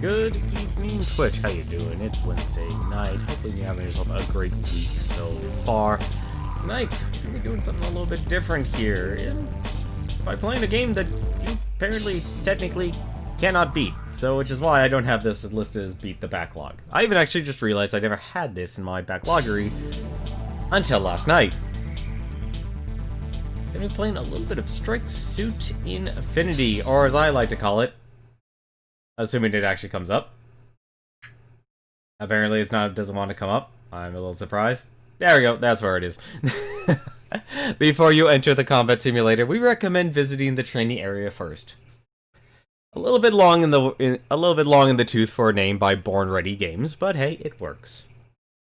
Good evening, Twitch. How you doing? It's Wednesday night. Hopefully you're having yourself a great week so far. Tonight, we're doing something a little bit different here. By playing a game that you apparently, technically, cannot beat. So, which is why I don't have this listed as Beat the Backlog. I even actually just realized I never had this in my backloggery until last night. I've been playing a little bit of Strike Suit Infinity, or as I like to call it, assuming it actually comes up. Apparently it doesn't want to come up. I'm a little surprised. There we go, that's where it is. Before you enter the combat simulator, we recommend visiting the training area first. A little bit long in the tooth for a name by Born Ready Games, but hey, it works.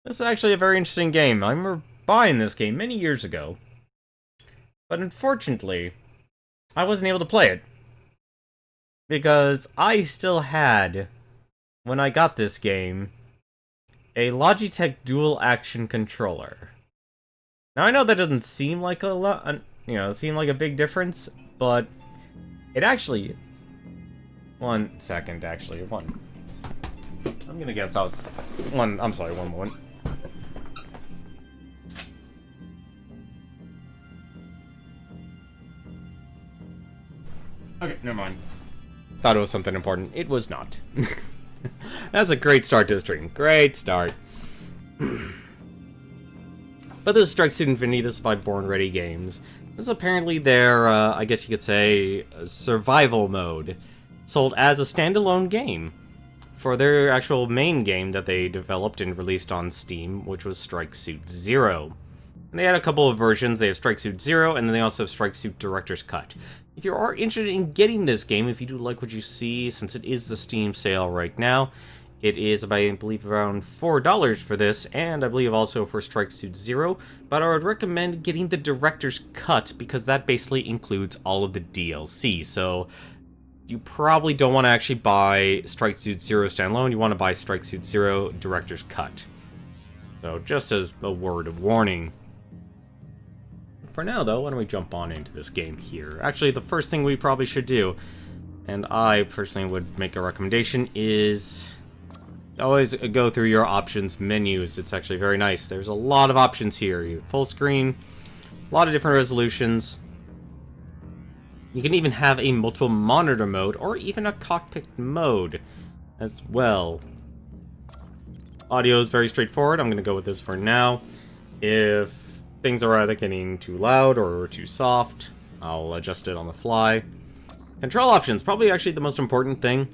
This is actually a very interesting game. I remember buying this game many years ago, but unfortunately, I wasn't able to play it. Because I still had, when I got this game, a Logitech dual action controller. Now I know that doesn't seem like a big difference, but it actually is. 1 second, actually, I'm gonna guess that was one moment. Okay, never mind. Thought it was something important. It was not. That's a great start to the stream. Great start. But this is Strike Suit Infinity. This is by Born Ready Games. This is apparently their, I guess you could say, survival mode. Sold as a standalone game for their actual main game that they developed and released on Steam, which was Strike Suit Zero. And they had a couple of versions. They have Strike Suit Zero, and then they also have Strike Suit Director's Cut. If you are interested in getting this game, if you do like what you see, since it is the Steam sale right now, it is, I believe, around $4 for this, and I believe also for Strike Suit Zero, but I would recommend getting the Director's Cut, because that basically includes all of the DLC, so you probably don't want to actually buy Strike Suit Zero standalone, you want to buy Strike Suit Zero Director's Cut. So, just as a word of warning. For now, though, why don't we jump on into this game here? Actually, the first thing we probably should do, and I personally would make a recommendation, is always go through your options menus. It's actually very nice. There's a lot of options here. You have full screen, a lot of different resolutions. You can even have a multiple monitor mode, or even a cockpit mode as well. Audio is very straightforward. I'm going to go with this for now. If things are either getting too loud or too soft, I'll adjust it on the fly. Control options, probably actually the most important thing.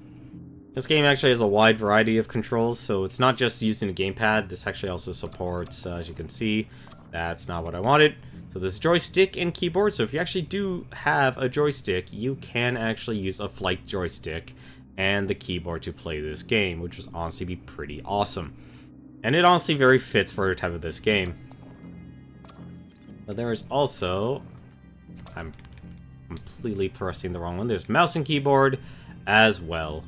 This game actually has a wide variety of controls, so it's not just using a gamepad. This actually also supports, as you can see, that's not what I wanted. So this is joystick and keyboard, so if you actually do have a joystick, you can actually use a flight joystick and the keyboard to play this game, which is honestly be pretty awesome. And it honestly very fits for a type of this game. But there is also, I'm completely pressing the wrong one, there's mouse and keyboard as well.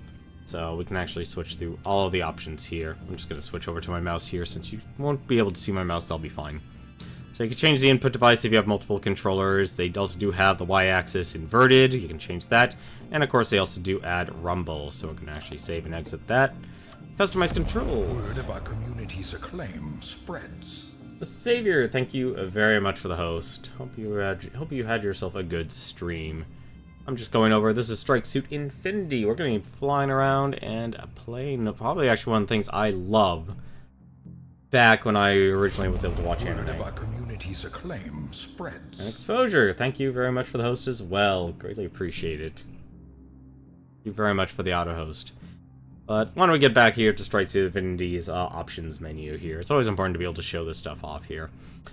So we can actually switch through all of the options here. I'm just going to switch over to my mouse here since you won't be able to see my mouse, that'll be fine. So you can change the input device if you have multiple controllers. They also do have the Y-axis inverted, you can change that. And of course they also do add rumble, so we can actually save and exit that. Customize controls. Word of our community's acclaim spreads. The Savior, thank you very much for the host. Hope you had yourself a good stream. I'm just going over, this is Strike Suit Infinity. We're going to be flying around and playing probably actually one of the things I love back when I originally was able to watch anime. Word of our community's acclaim spreads. And Exposure, thank you very much for the host as well. Greatly appreciate it. Thank you very much for the auto host. But why don't we get back here to Strike Suit Infinity's options menu here. It's always important to be able to show this stuff off here.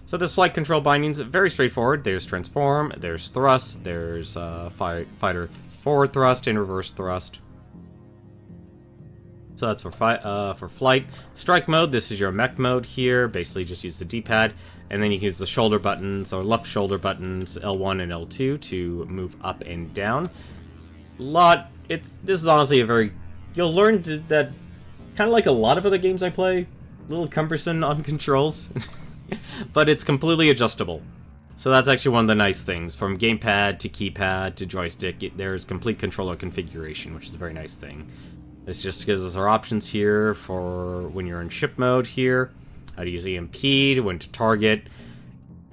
So this flight control bindings, very straightforward. There's transform, there's thrust, there's fighter forward thrust and reverse thrust. So that's for flight. Strike mode, this is your mech mode here. Basically just use the D-pad. And then you can use the shoulder buttons, or left shoulder buttons, L1 and L2 to move up and down. This is honestly a very... You'll learn that, kind of like a lot of other games I play, a little cumbersome on controls, but it's completely adjustable. So that's actually one of the nice things. From gamepad to keypad to joystick, there's complete controller configuration, which is a very nice thing. This just gives us our options here for when you're in ship mode here. How to use EMP, when to target,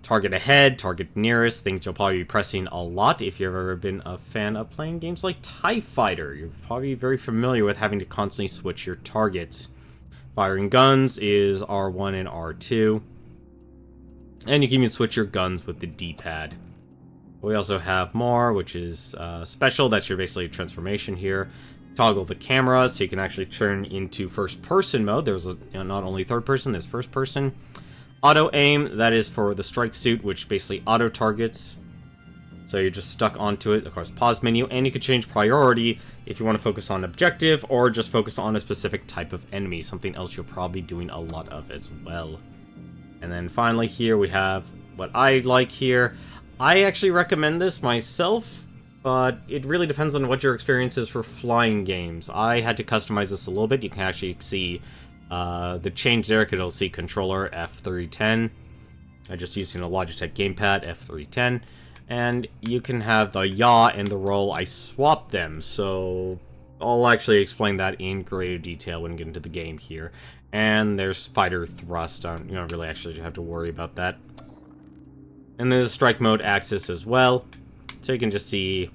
target ahead, target nearest, things you'll probably be pressing a lot if you've ever been a fan of playing games like TIE Fighter. You're probably very familiar with having to constantly switch your targets. Firing guns is R1 and R2. And you can even switch your guns with the D-pad. We also have more, which is special. That's your basically transformation here. Toggle the camera so you can actually turn into first-person mode. There's not only third-person, there's first-person. Auto-aim, that is for the strike suit, which basically auto-targets. So you're just stuck onto it. Of course, pause menu, and you can change priority if you want to focus on objective or just focus on a specific type of enemy, something else you're probably doing a lot of as well. And then finally here we have what I like here. I actually recommend this myself, but it really depends on what your experience is for flying games. I had to customize this a little bit. You can actually see the change there, because it'll see controller F310. I'm just using a Logitech gamepad F310. And you can have the yaw and the roll. I swapped them, so I'll actually explain that in greater detail when we get into the game here. And there's fighter thrust. You don't really actually have to worry about that. And there's a strike mode axis as well. So you can just see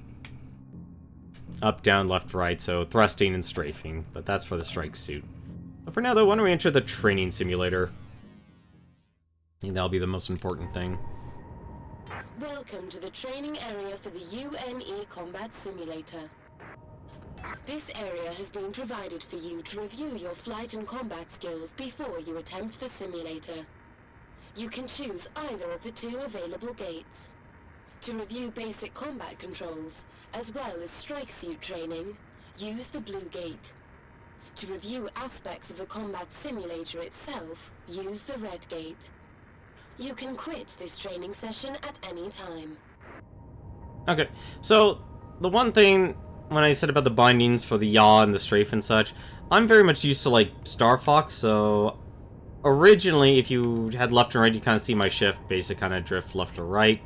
up, down, left, right. So thrusting and strafing. But that's for the strike suit. But for now, though, why don't we enter the training simulator? I think that'll be the most important thing. Welcome to the training area for the UNE Combat Simulator. This area has been provided for you to review your flight and combat skills before you attempt the simulator. You can choose either of the two available gates. To review basic combat controls, as well as strike suit training, use the blue gate. To review aspects of the combat simulator itself, use the red gate. You can quit this training session at any time. Okay, so the one thing when I said about the bindings for the yaw and the strafe and such, I'm very much used to like Star Fox, so originally if you had left and right, you kind of see my shift basically kind of drift left or right.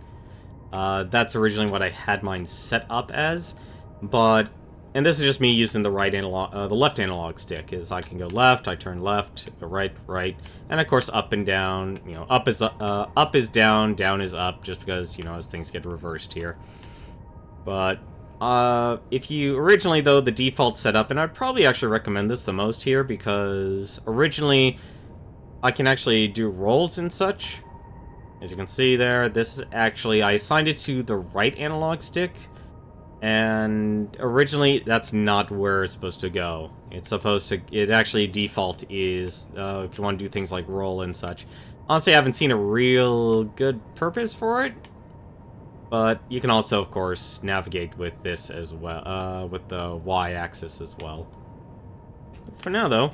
That's originally what I had mine set up as, and this is just me using the right analog, the left analog stick. Is I can go left, I turn left, go right, right, and of course up and down. You know, up is down, down is up, just because as things get reversed here. But if you originally though the default setup, and I'd probably actually recommend this the most here because originally I can actually do rolls and such. As you can see there, this is actually I assigned it to the right analog stick. And originally, that's not where it's supposed to go. It's supposed to... It actually default is, if you want to do things like roll and such. Honestly, I haven't seen a real good purpose for it. But you can also, of course, navigate with this as well, with the Y-axis as well. For now, though,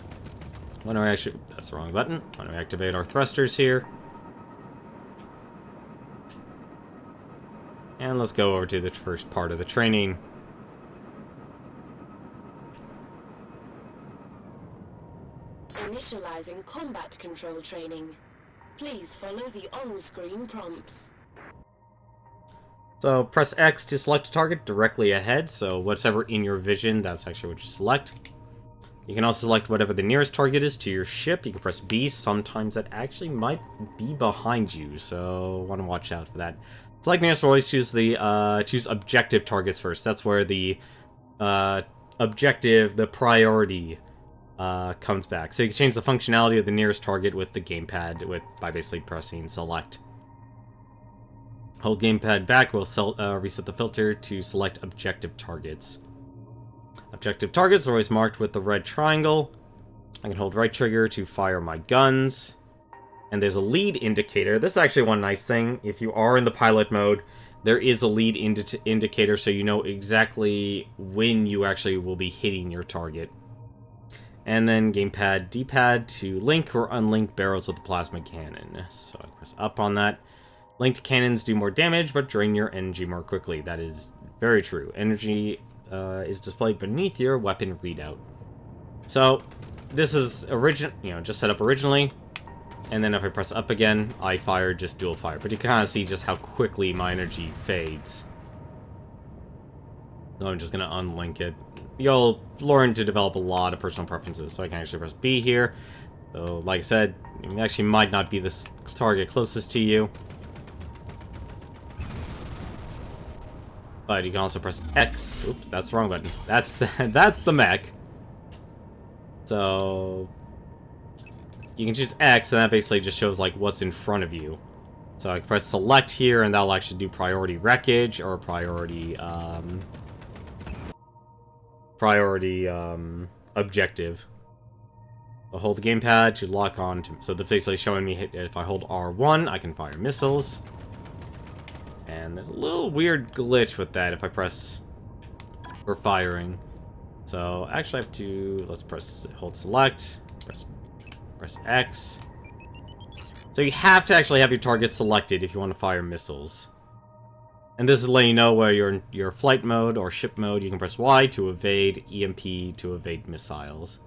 why don't we actually... That's the wrong button. Why don't we activate our thrusters here? And let's go over to the first part of the training. Initializing combat control training. Please follow the on-screen prompts. So press X to select a target directly ahead, so whatever in your vision, that's actually what you select. You can also select whatever the nearest target is to your ship. You can press B, sometimes that actually might be behind you, so want to watch out for that. Select nearest, always choose the choose objective targets first. That's where the objective, the priority, comes back. So you can change the functionality of the nearest target with the gamepad by basically pressing select. Hold gamepad back will reset the filter to select objective targets. Objective targets are always marked with the red triangle. I can hold right trigger to fire my guns. And there's a lead indicator. This is actually one nice thing. If you are in the pilot mode, there is a lead indicator so you know exactly when you actually will be hitting your target. And then gamepad D-pad to link or unlink barrels with the plasma cannon. So I press up on that. Linked cannons do more damage, but drain your energy more quickly. That is very true. Energy is displayed beneath your weapon readout. So this is just set up originally. And then if I press up again, I fire just dual fire. But you can kind of see just how quickly my energy fades. So I'm just going to unlink it. you'll learn to develop a lot of personal preferences. So I can actually press B here. So, like I said, it actually might not be the target closest to you. But you can also press X. Oops, that's the wrong button. That's the mech. So you can choose X, and that basically just shows like what's in front of you. So I can press select here, and that'll actually do priority wreckage or priority objective. I'll hold the gamepad to lock on to. So that's basically showing me if I hold R1, I can fire missiles. And there's a little weird glitch with that if I press for firing. So actually I have to, let's hold select, press X. So you have to actually have your target selected if you want to fire missiles. And this is letting you know where you're in your flight mode or ship mode. You can press Y to evade, EMP to evade missiles.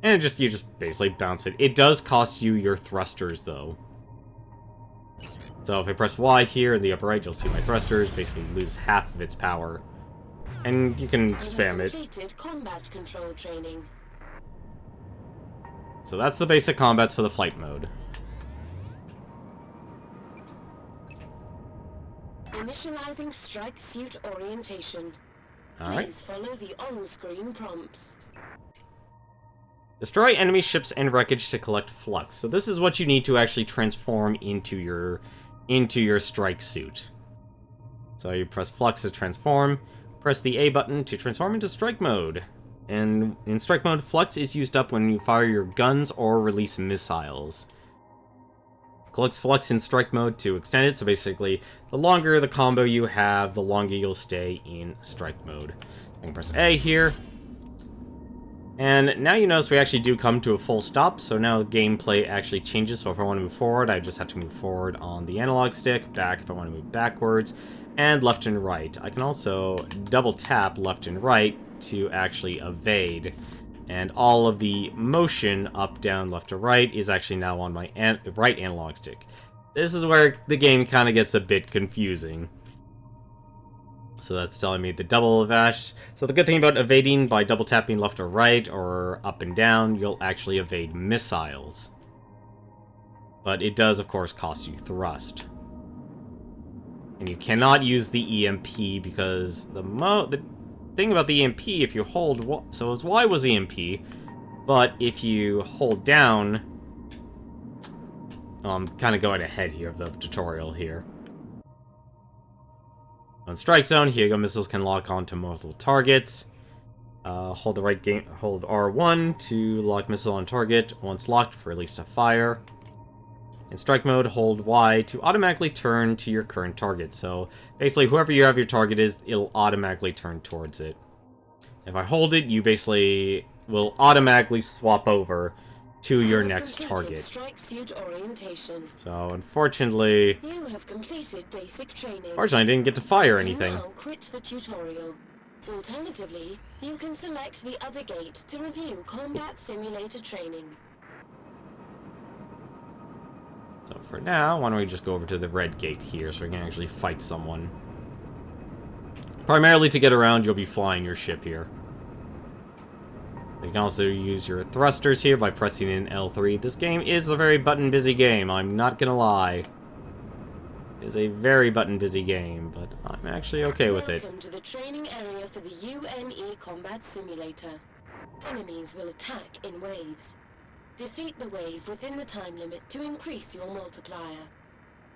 And you just basically bounce it. It does cost you your thrusters though. So if I press Y here in the upper right, you'll see my thrusters basically lose half of its power. And you can spam it. Completed combat control training. So that's the basic combats for the flight mode. Initializing strike suit orientation. Alright. Please follow the on-screen prompts. Destroy enemy ships and wreckage to collect flux. So this is what you need to actually transform into your strike suit. So you press flux to transform, press the A button to transform into strike mode. And in strike mode, flux is used up when you fire your guns or release missiles. Collects flux in strike mode to extend it, so basically, the longer the combo you have, the longer you'll stay in strike mode. I can press A here. And now you notice we actually do come to a full stop, so now gameplay actually changes. So if I want to move forward, I just have to move forward on the analog stick, back if I want to move backwards, and left and right. I can also double tap left and right to actually evade. And all of the motion up, down, left to right is actually now on my right analog stick. This is where the game kind of gets a bit confusing. So that's telling me the double evash. So the good thing about evading by double tapping left or right or up and down, you'll actually evade missiles. But it does, of course, cost you thrust. And you cannot use the EMP because the thing about the EMP, if you hold... So as Y was EMP, but if you hold down... I'm kind of going ahead here of the tutorial here. On strike zone, here you go. Missiles can lock onto multiple targets. Hold R1 to lock missile on target. Once locked, for release to fire. In strike mode, hold Y to automatically turn to your current target. So basically, whoever you have your target is, it'll automatically turn towards it. If I hold it, you basically will automatically swap over to your next target. Strike suit orientation. So unfortunately, You have completed basic training. I didn't get to fire You can anything. now quit the tutorial. Alternatively, you can select the other gate to review combat simulator training. So for now, why don't we just go over to the red gate here so we can actually fight someone. Primarily to get around, you'll be flying your ship here. You can also use your thrusters here by pressing in L3. This game is a very button-busy game, I'm not gonna lie. It is a very button-busy game, but I'm actually okay with it. Welcome to the training area for the UNE Combat Simulator. Enemies will attack in waves. Defeat the wave within the time limit to increase your multiplier.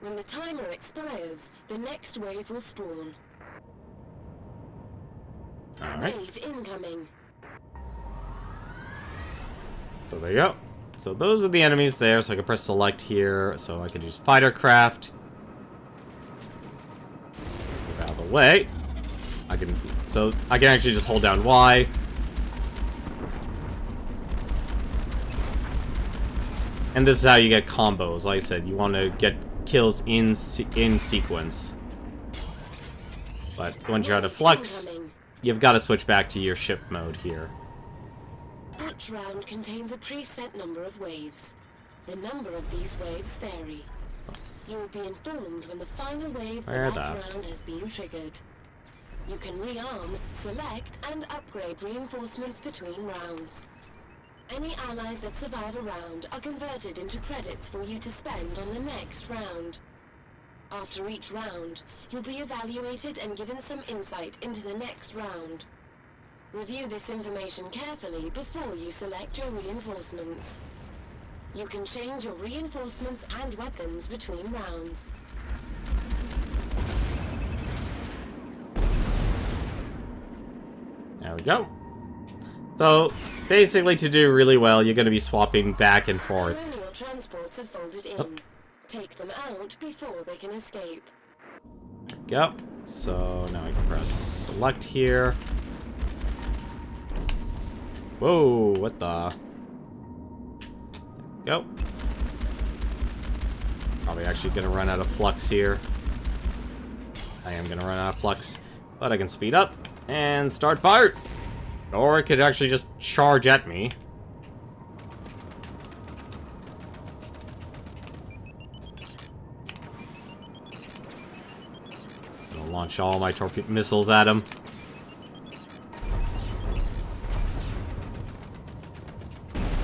When the timer expires, the next wave will spawn. Alright. Wave incoming. So there you go. So those are the enemies there, so I can press select here, so I can use fighter craft. Move out of the way. I can actually just hold down Y. And this is how you get combos. Like I said, you want to get kills in sequence. But once you're out of flux, you've got to switch back to your ship mode here. Each round contains a preset number of waves. The number of these waves vary. You will be informed when the final wave for that round has been triggered. You can rearm, select, and upgrade reinforcements between rounds. Any allies that survive a round are converted into credits for you to spend on the next round. After each round, you'll be evaluated and given some insight into the next round. Review this information carefully before you select your reinforcements. You can change your reinforcements and weapons between rounds. There we go. So, basically to do really well, you're going to be swapping back and forth. Colonial transports are folded in. Oh. Take them out before they can escape. There we go. So, now I can press select here. Whoa, what the? There we go. Probably actually going to run out of flux here. I am going to run out of flux, but I can speed up and start fire. Or it could actually just charge at me. I'll launch all my torpedo missiles at him.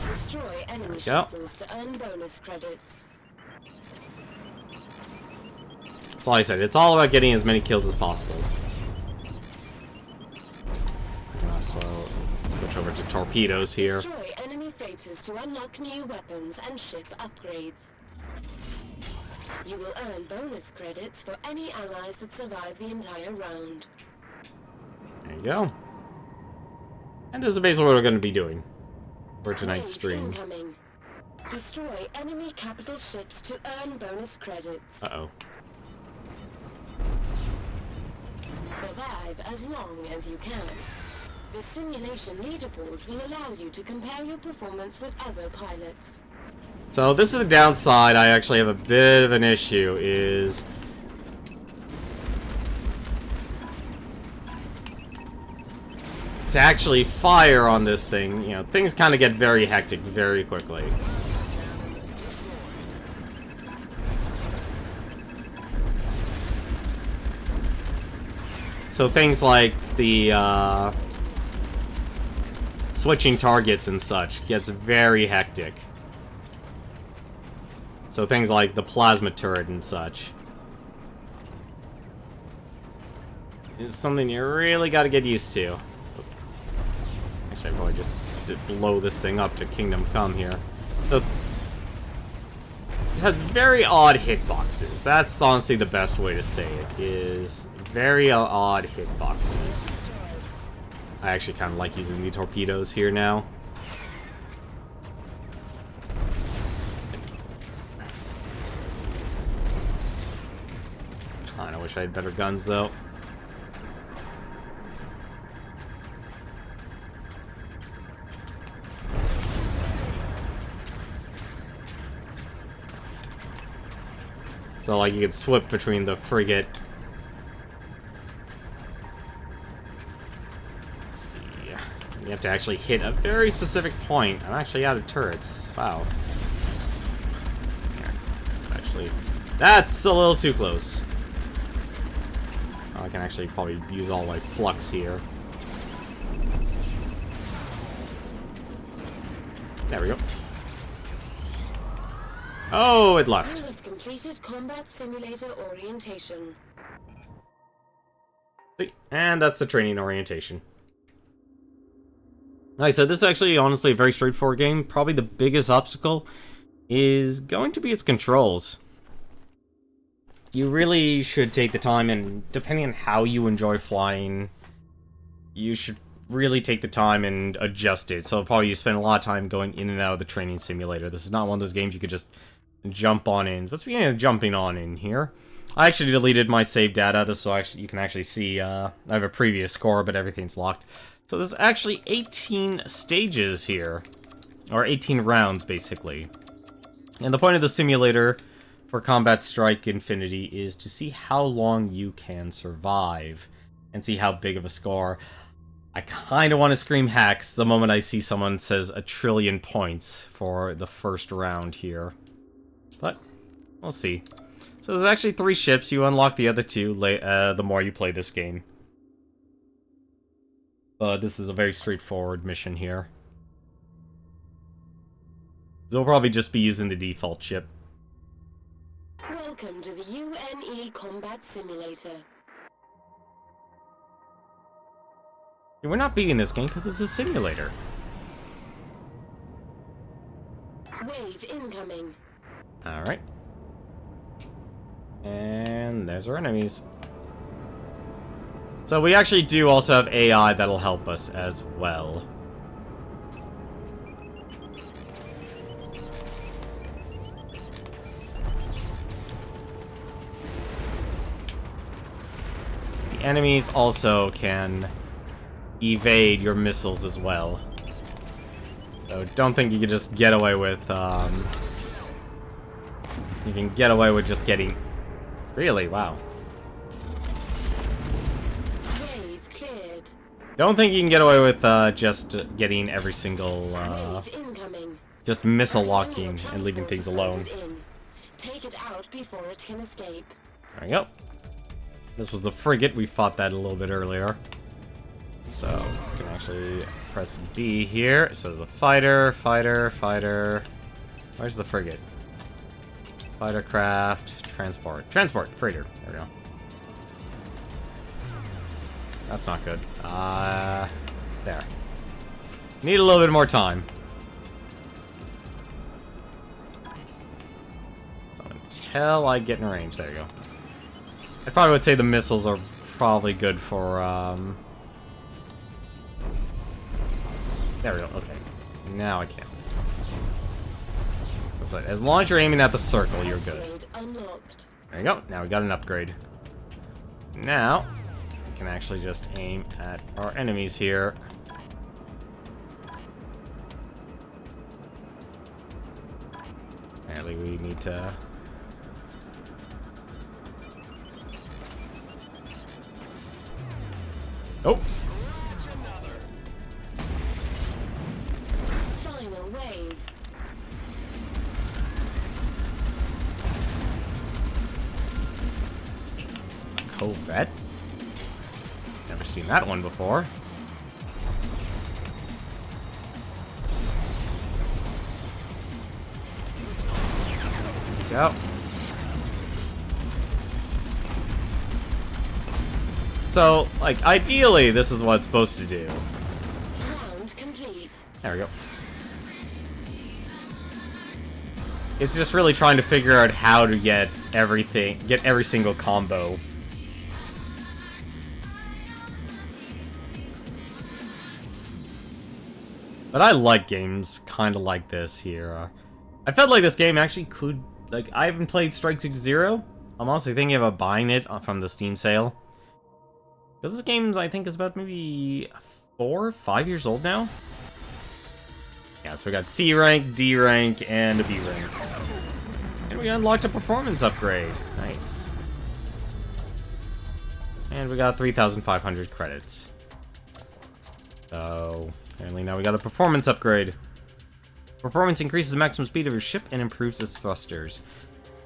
Destroy enemy go. shuttles to earn bonus credits. That's all I said. It's all about getting as many kills as possible. I can also switch over to torpedoes here. Destroy enemy freighters to unlock new weapons and ship upgrades. You will earn bonus credits for any allies that survive the entire round. There you go. And this is basically what we're going to be doing for tonight's Raid stream. incoming. Destroy enemy capital ships to earn bonus credits. Uh-oh. Survive as long as you can. The simulation leaderboards will allow you to compare your performance with other pilots. So this is the downside. I actually have a bit of an issue is to actually fire on this thing, you know, things kind of get very hectic very quickly. So things like the switching targets and such gets very hectic. So things like the plasma turret and such is something you really got to get used to. Actually, I probably just did blow this thing up to Kingdom Come here. So it has very odd hitboxes. That's honestly the best way to say it, is very odd hitboxes. I actually kind of like using the torpedoes here now. I wish I had better guns, though. So, like, you could swip between the frigate. Let's see. You have to actually hit a very specific point. I'm actually out of turrets. Wow. Here. Actually, that's a little too close. I can actually probably use all my flux here. There we go. Oh, it left. You have completed combat simulator orientation. And that's the training orientation. Like I said, this is actually honestly a very straightforward game. Probably the biggest obstacle is going to be its controls. You really should take the time, and depending on how you enjoy flying, you should really take the time and adjust it. So probably you spend a lot of time going in and out of the training simulator. This is not one of those games you could just jump on in. But speaking of jumping on in here, I actually deleted my save data. This so actually you can actually see I have a previous score, but everything's locked. So there's actually 18 stages here, or 18 rounds basically. And the point of the simulator for Combat Strike Infinity is to see how long you can survive and see how big of a score. I kind of want to scream hacks the moment I see someone says 1 trillion points for the first round here. But we'll see. So there's actually 3 ships. You unlock the other 2 the more you play this game. But this is a very straightforward mission here. They'll probably just be using the default ship. Welcome to the UNE Combat Simulator. We're not beating this game because it's a simulator. Wave incoming. Alright. And there's our enemies. So we actually do also have AI that'll help us as well. The enemies also can evade your missiles as well. So don't think you can just get away with, you can get away with just getting... Really? Wow. Wave cleared. Don't think you can get away with, just getting every single, Wave incoming. just missile locking Enemy and leaving transport things alone. spotted in. Take it out before it can escape. There we go. This was the frigate. We fought that a little bit earlier. So, we can actually press B here. It says a fighter, fighter, fighter. Where's the frigate? Fighter craft, transport. Transport, freighter. There we go. That's not good. There. Need a little bit more time. So until I get in range, there you go. I probably would say the missiles are probably good for, There we go, okay. Now I can. That's right. As long as you're aiming at the circle, you're good. Upgrade unlocked. There you go. Now we got an upgrade. Now, we can actually just aim at our enemies here. Apparently we need to... Oh! Final wave. Corvette? Never seen that one before. Go. So, like, ideally, this is what it's supposed to do. Round complete. There we go. It's just really trying to figure out how to get everything, get every single combo. But I like games kind of like this here. I felt like this game actually could, like, I haven't played Strike 0. I'm honestly thinking about buying it from the Steam sale. Because this game, I think, is about maybe 4 or 5 years old now. Yeah, so we got C rank, D rank, and a B rank. And we unlocked a performance upgrade. Nice. And we got 3,500 credits. So, apparently now we got a performance upgrade. Performance increases the maximum speed of your ship and improves its thrusters.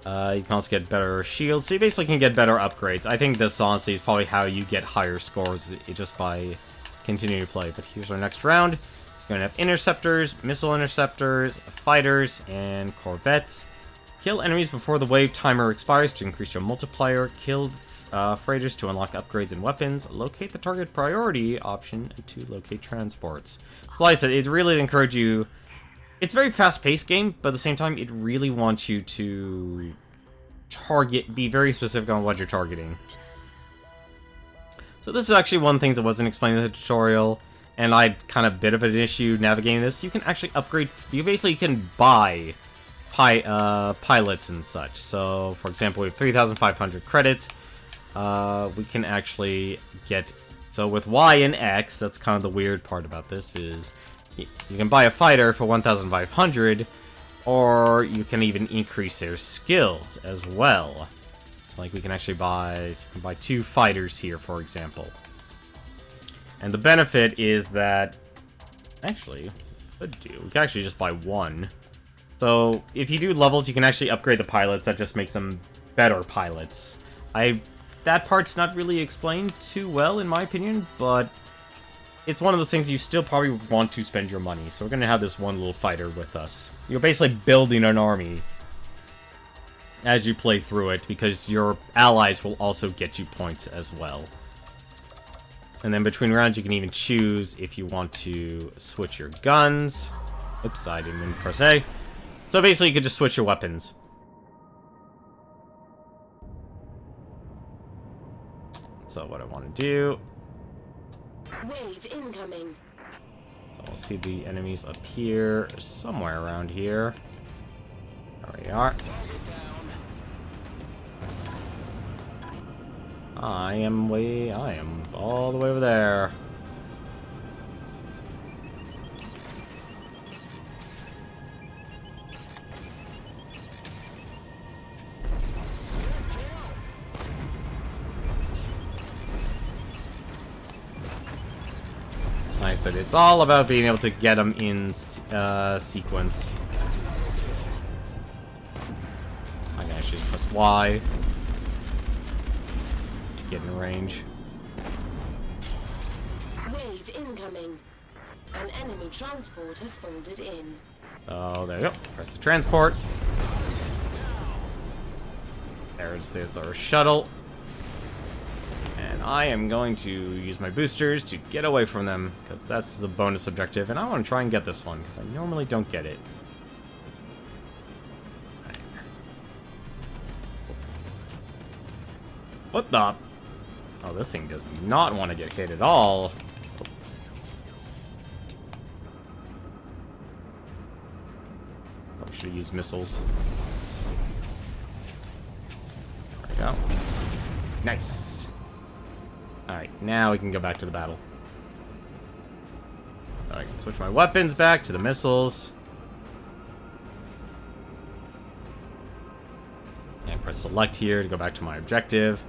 You can also get better shields, so you basically can get better upgrades. I think this, honestly, is probably how you get higher scores, just by continuing to play. But here's our next round. It's going to have interceptors, missile interceptors, fighters, and corvettes. Kill enemies before the wave timer expires to increase your multiplier. Kill freighters to unlock upgrades and weapons. Locate the target priority option to locate transports. So like I said, it really encourages you... It's a very fast-paced game, but at the same time, it really wants you to be very specific on what you're targeting. So this is actually one thing that wasn't explained in the tutorial, and I had kind of a bit of an issue navigating this. You can actually upgrade, you basically can buy pilots and such. So, for example, we have 3,500 credits. We can actually get, so with Y and X, that's kind of the weird part about this is, you can buy a fighter for 1,500, or you can even increase their skills as well. So, like, we can actually buy 2 fighters here, for example. And the benefit is that, actually, we can actually just buy 1. So, if you do levels, you can actually upgrade the pilots. That just makes them better pilots. That part's not really explained too well, in my opinion, but it's one of those things you still probably want to spend your money. So we're going to have this one little fighter with us. You're basically building an army as you play through it, because your allies will also get you points as well. And then between rounds, you can even choose if you want to switch your guns. Oops, I didn't mean per se. So basically, you could just switch your weapons. So what I want to do... Wave incoming. So we'll see the enemies up here, somewhere around here. There we are. I am all the way over there. Like I said, it's all about being able to get them in sequence. I can actually press Y. Get in range. Wave incoming. An enemy transport has folded in. Oh, there you go. Press the transport. There's our shuttle. And I am going to use my boosters to get away from them, because that's a bonus objective, and I want to try and get this one, because I normally don't get it. What the... Oh, this thing does not want to get hit at all. Probably should have used missiles. There we go. Nice. Alright, now we can go back to the battle. So I can switch my weapons back to the missiles. And press select here to go back to my objective.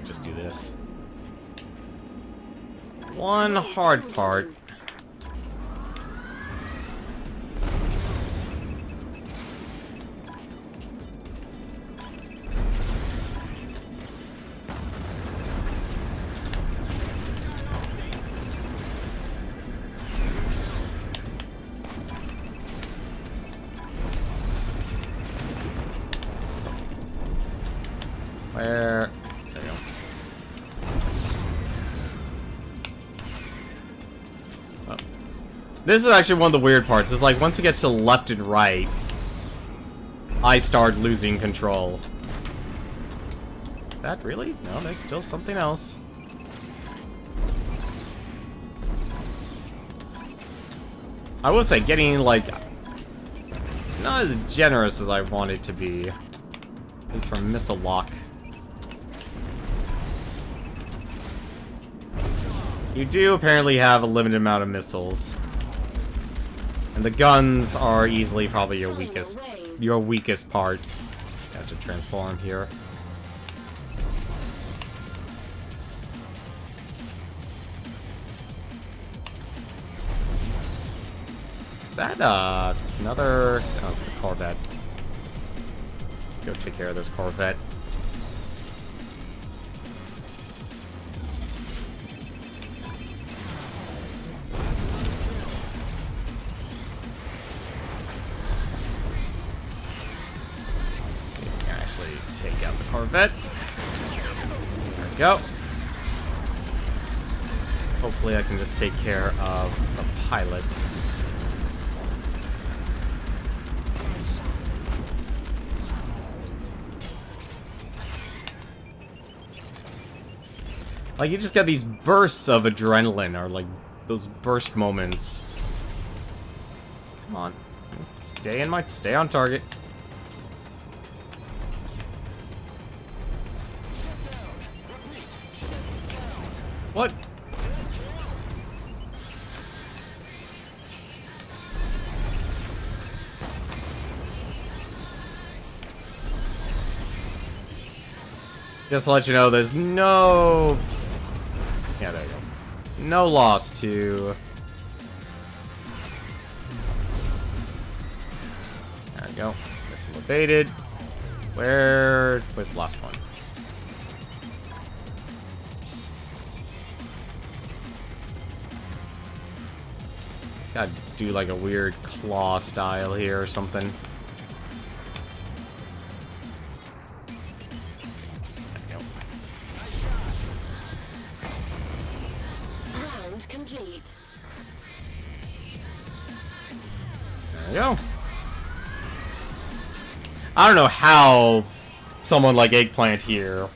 Just do this. One hard part. Where? There you go. Oh. This is actually one of the weird parts. It's like once it gets to left and right, I start losing control. Is that really? No, there's still something else. I will say, getting, like... It's not as generous as I want it to be. At least from missile lock. You do apparently have a limited amount of missiles. And the guns are easily probably your weakest part. Got to transform here. Is that another... Oh, it's the Corvette. Let's go take care of this Corvette. Take out the Corvette. There we go. Hopefully I can just take care of the pilots. Like, you just get these bursts of adrenaline, or like those burst moments. Come on. Stay on target. What? Just to let you know, there's no... Yeah, there you go. No loss to... There we go. Missile evaded. Where's the last one? Gotta do like a weird claw style here or something. There we go. Round complete. There we go. I don't know how someone like Eggplant here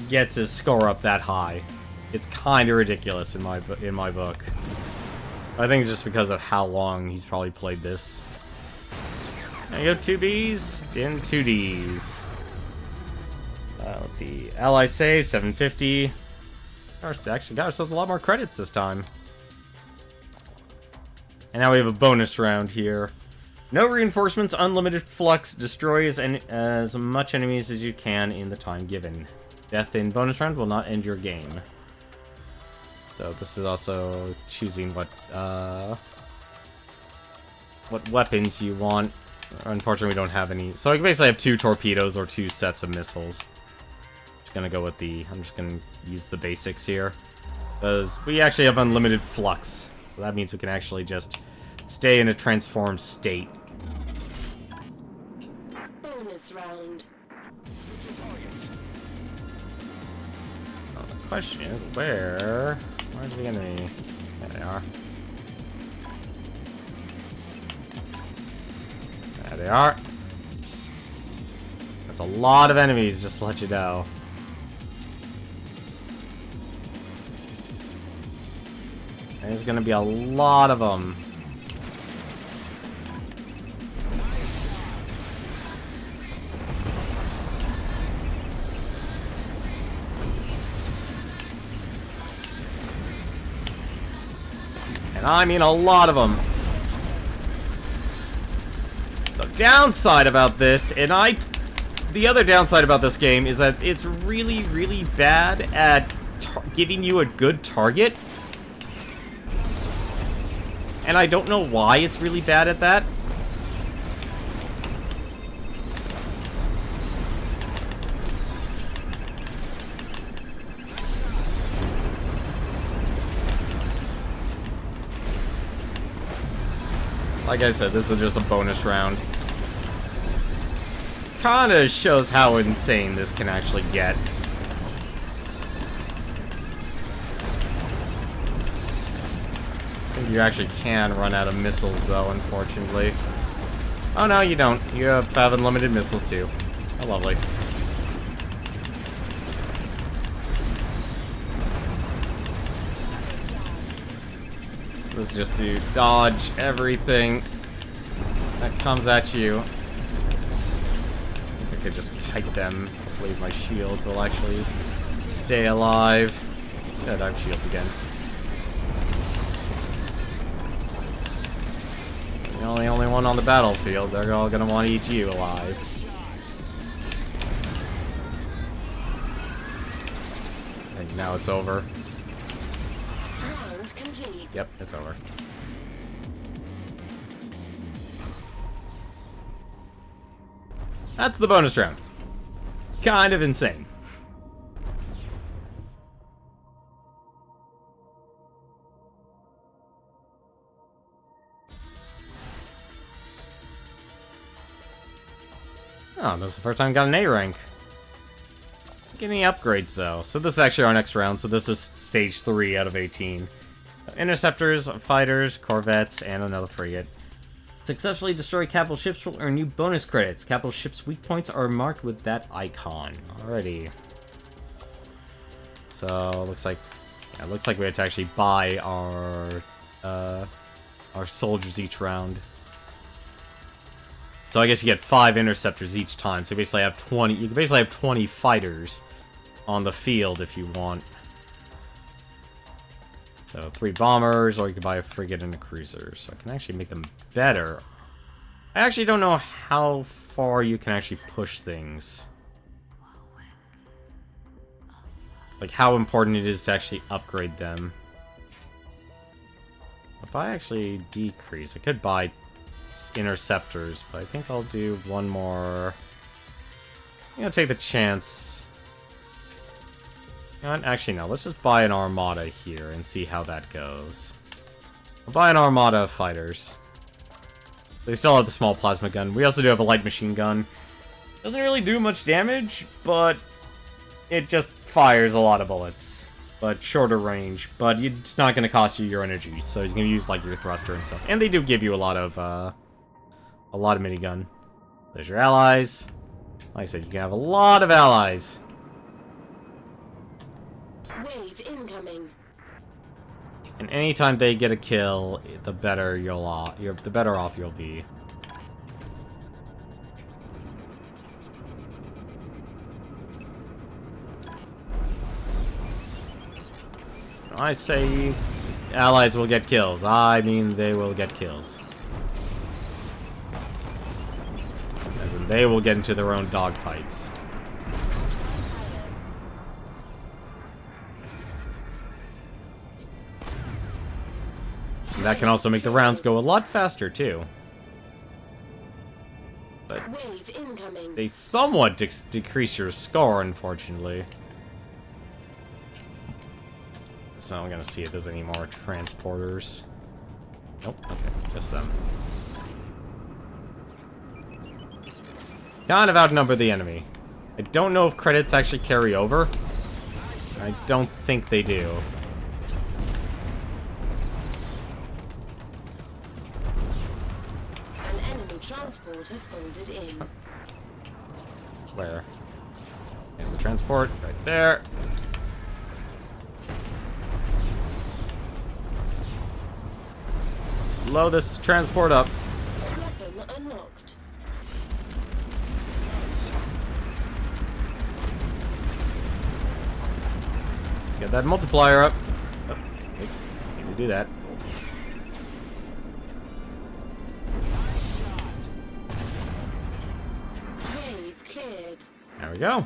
gets his score up that high. It's kind of ridiculous in my book. I think it's just because of how long he's probably played this. There you go, 2Bs and 2Ds. Let's see. Ally save, 750. Actually got ourselves a lot more credits this time. And now we have a bonus round here. No reinforcements, unlimited flux, destroys as much enemies as you can in the time given. Death in bonus round will not end your game. So this is also choosing what weapons you want. Unfortunately, we don't have any. So I basically have 2 torpedoes or 2 sets of missiles. Just gonna go with I'm just gonna use the basics here. Because we actually have unlimited flux. So that means we can actually just stay in a transformed state. Bonus round. Well, the question is, where's the enemy? There they are. There they are. That's a lot of enemies, just to let you know. There's gonna be a lot of them. And I mean a lot of them. The downside about this, the other downside about this game is that it's really, really bad at giving you a good target. And I don't know why it's really bad at that. Like I said, this is just a bonus round. Kinda shows how insane this can actually get. I think you actually can run out of missiles, though, unfortunately. Oh, no, you don't. You have unlimited missiles, too. Oh, lovely. Let's just do dodge everything that comes at you. I think I could just kite them. Hopefully my shields will actually stay alive. Good, I have shields again. You're the only one on the battlefield. They're all gonna want to eat you alive. I think now it's over. Round complete. Yep, it's over. That's the bonus round. Kind of insane. Oh, this is the first time I got an A rank. Give me upgrades, though. So this is actually our next round, so this is stage 3 out of 18. Interceptors, fighters, corvettes, and another frigate. Successfully destroy capital ships will earn you bonus credits. Capital ships' weak points are marked with that icon. Alrighty. So, looks like we have to actually buy our soldiers each round. So I guess you get 5 interceptors each time. So you basically have 20. You can basically have 20 fighters on the field if you want. So 3 bombers, or you can buy a frigate and a cruiser. So I can actually make them better. I actually don't know how far you can actually push things. Like how important it is to actually upgrade them. If I actually decrease, I could buy interceptors, but I think I'll do one more I'm gonna take the chance. You know what? Actually, no. Let's just buy an armada here and see how that goes. I'll buy an armada of fighters. They still have the small plasma gun. We also do have a light machine gun. Doesn't really do much damage, but it just fires a lot of bullets. But shorter range. But it's not going to cost you your energy, so you can use like your thruster and stuff. And they do give you a lot of minigun. There's your allies. Like I said, you can have a lot of allies. Wave incoming. And anytime they get a kill, the better the better off you'll be. When I say allies will get kills, I mean they will get kills. As in, they will get into their own dogfights. And that can also make the rounds go a lot faster, too. But Wave incoming. they somewhat decrease your score, unfortunately. So I'm gonna see if there's any more transporters. Nope, okay, just them. Kind of outnumber the enemy. I don't know if credits actually carry over. I don't think they do. An enemy transport has folded in. Where? There's the transport, right there. Let's blow this transport up. Weapon unlocked. Get that multiplier up. Oh, need to do that. Wave cleared. There we go.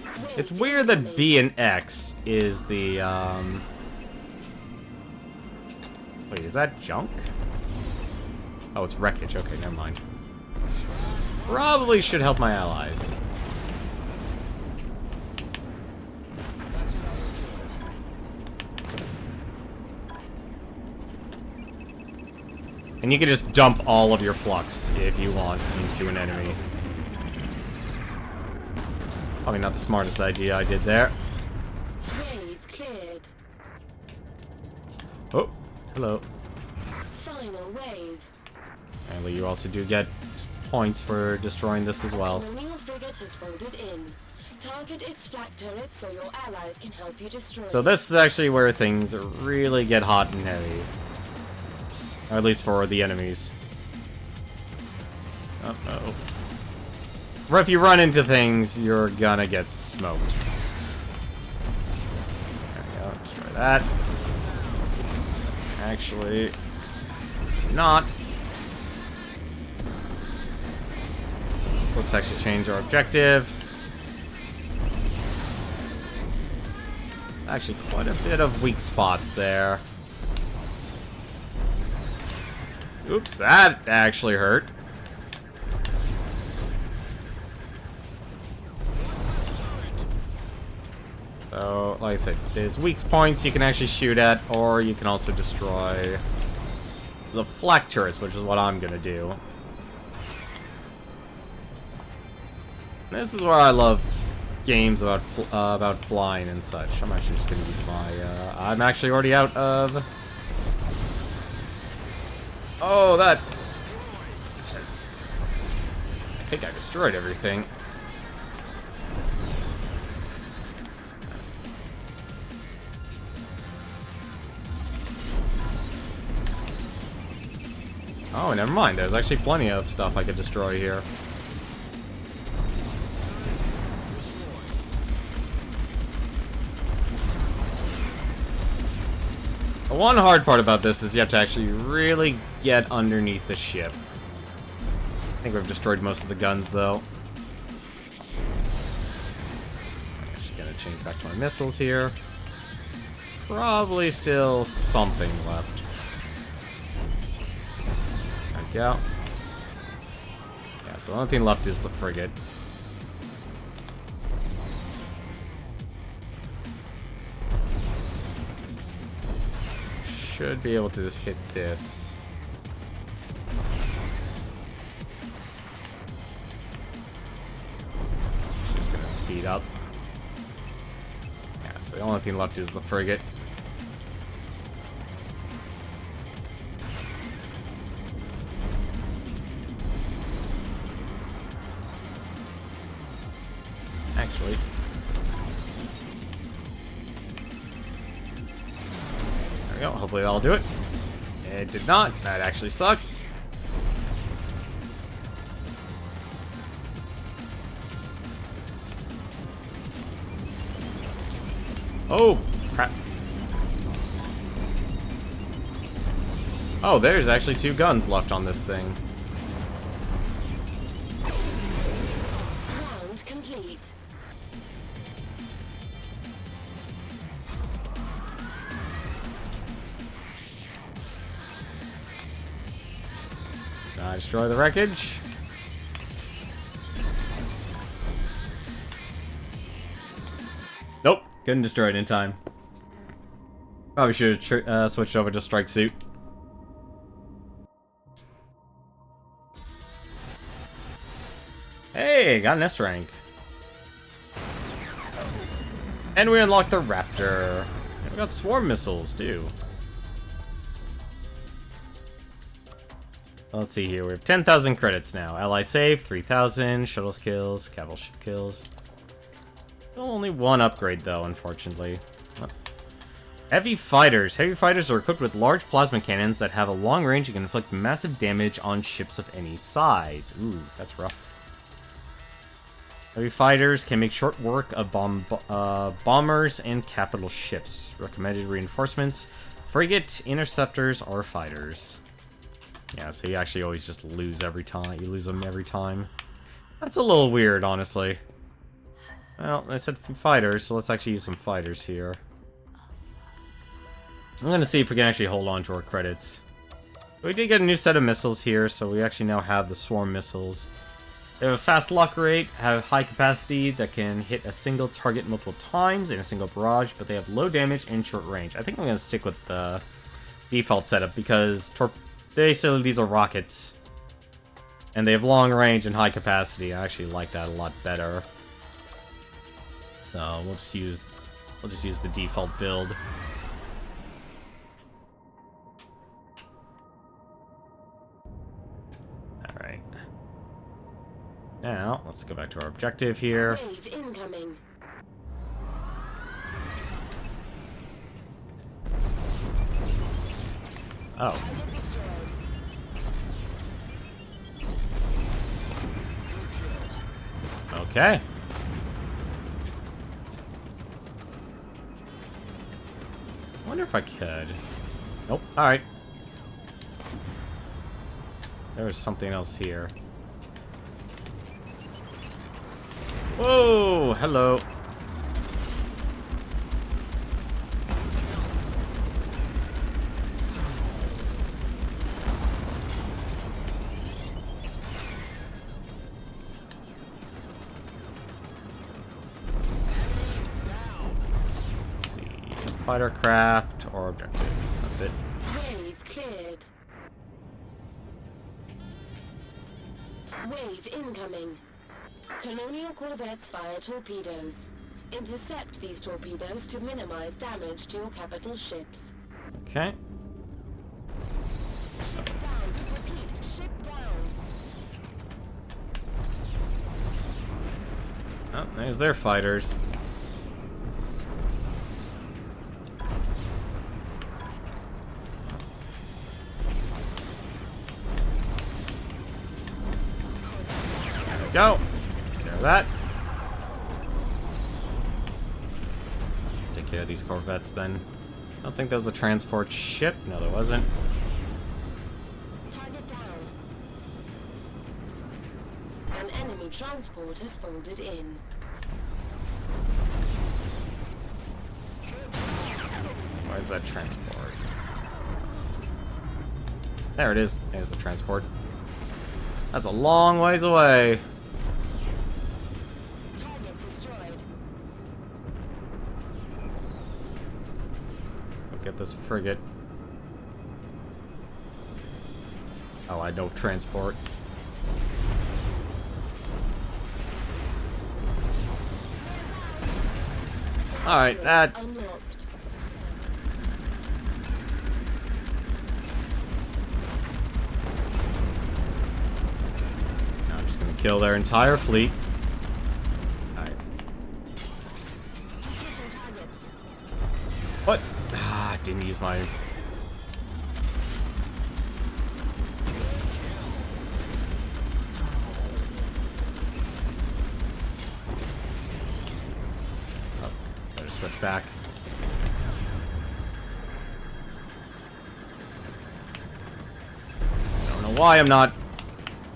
Wave It's weird that incoming. B and X is the, Wait, is that junk? Oh, it's wreckage. Okay, never mind. Probably should help my allies. And you can just dump all of your flux if you want into an enemy. Probably not the smartest idea I did there. Wave cleared. Oh, hello. Final wave. And you also do get points for destroying this as well. Colonial frigate has folded in. Target its flak turrets so your allies can help you destroy. So this is actually where things really get hot and heavy. Or at least for the enemies. Uh-oh. Or if you run into things, you're gonna get smoked. There we go, destroy that. Actually, it's not. So let's actually change our objective. Actually, quite a bit of weak spots there. Oops, that actually hurt. So, like I said, there's weak points you can actually shoot at, or you can also destroy the flak turrets, which is what I'm gonna do. This is where I love games about flying and such. I'm actually just gonna use my. I'm actually already out of. Oh, that. I think I destroyed everything. Oh, never mind. There's actually plenty of stuff I could destroy here. The one hard part about this is you have to actually really get underneath the ship. I think we've destroyed most of the guns, though. I'm actually gonna change back to my missiles here. There's probably still something left. There we go. Yeah, So the only thing left is the frigate. Should be able to just hit this. Just gonna speed up. Yeah, so the only thing left is the frigate. Actually. There we go. Hopefully that'll do it. It did not. That actually sucked. Oh, crap. Oh, there's actually 2 guns left on this thing. Round complete. Destroy the wreckage. Nope, couldn't destroy it in time. Probably should have switched over to strike suit. Hey, got an S rank. And we unlocked the Raptor. And we got swarm missiles too. Let's see here. We have 10,000 credits now. Ally save, 3,000. Shuttle kills, capital ship kills. Only one upgrade though, unfortunately. Heavy fighters. Heavy fighters are equipped with large plasma cannons that have a long range and can inflict massive damage on ships of any size. Ooh, that's rough. Heavy fighters can make short work of bombers and capital ships. Recommended reinforcements: frigate, interceptors, or fighters. Yeah, so you actually always just lose every time. You lose them every time. That's a little weird, honestly. Well, I said fighters, so let's actually use some fighters here. I'm gonna see if we can actually hold on to our credits. We did get a new set of missiles here, so we actually now have the swarm missiles. They have a fast lock rate, have high capacity that can hit a single target multiple times in a single barrage, but they have low damage and short range. I think I'm gonna stick with the default setup because basically these are rockets. And they have long range and high capacity. I actually like that a lot better. So we'll just use the default build. Alright. Now, let's go back to our objective here. Wave incoming. Oh. Okay. I wonder if I could. Nope. Alright. There's something else here. Whoa! Hello. Let's see. Fighter craft or objective. That's it. Wave cleared. Wave incoming. Colonial corvettes fire torpedoes. Intercept these torpedoes to minimize damage to your capital ships. Okay. Ship down. Repeat, ship down. Oh, there's their fighters. There we go. There that. Take care of these corvettes then. I don't think there was a transport ship. No, there wasn't. Target down. An enemy transport has folded in. Where's that transport? There it is. There's the transport. That's a long ways away. Target destroyed. Look at this frigate. Oh, I know transport. Alright, that... Unlocked. I'm just gonna kill their entire fleet. Alright. Switching targets. What? Ah, didn't use my... Oh, better switch back. I don't know why I'm not...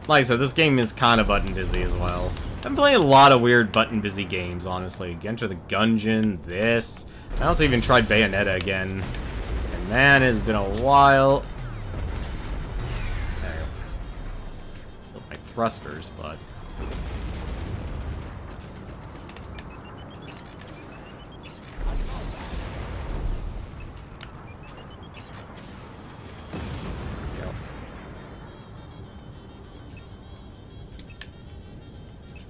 Like I said, this game is kind of button busy as well. I've been playing a lot of weird button busy games, honestly. Enter the Gungeon, this. I also even tried Bayonetta again. And man, it's been a while. There. Killed my thrusters, but... Yep.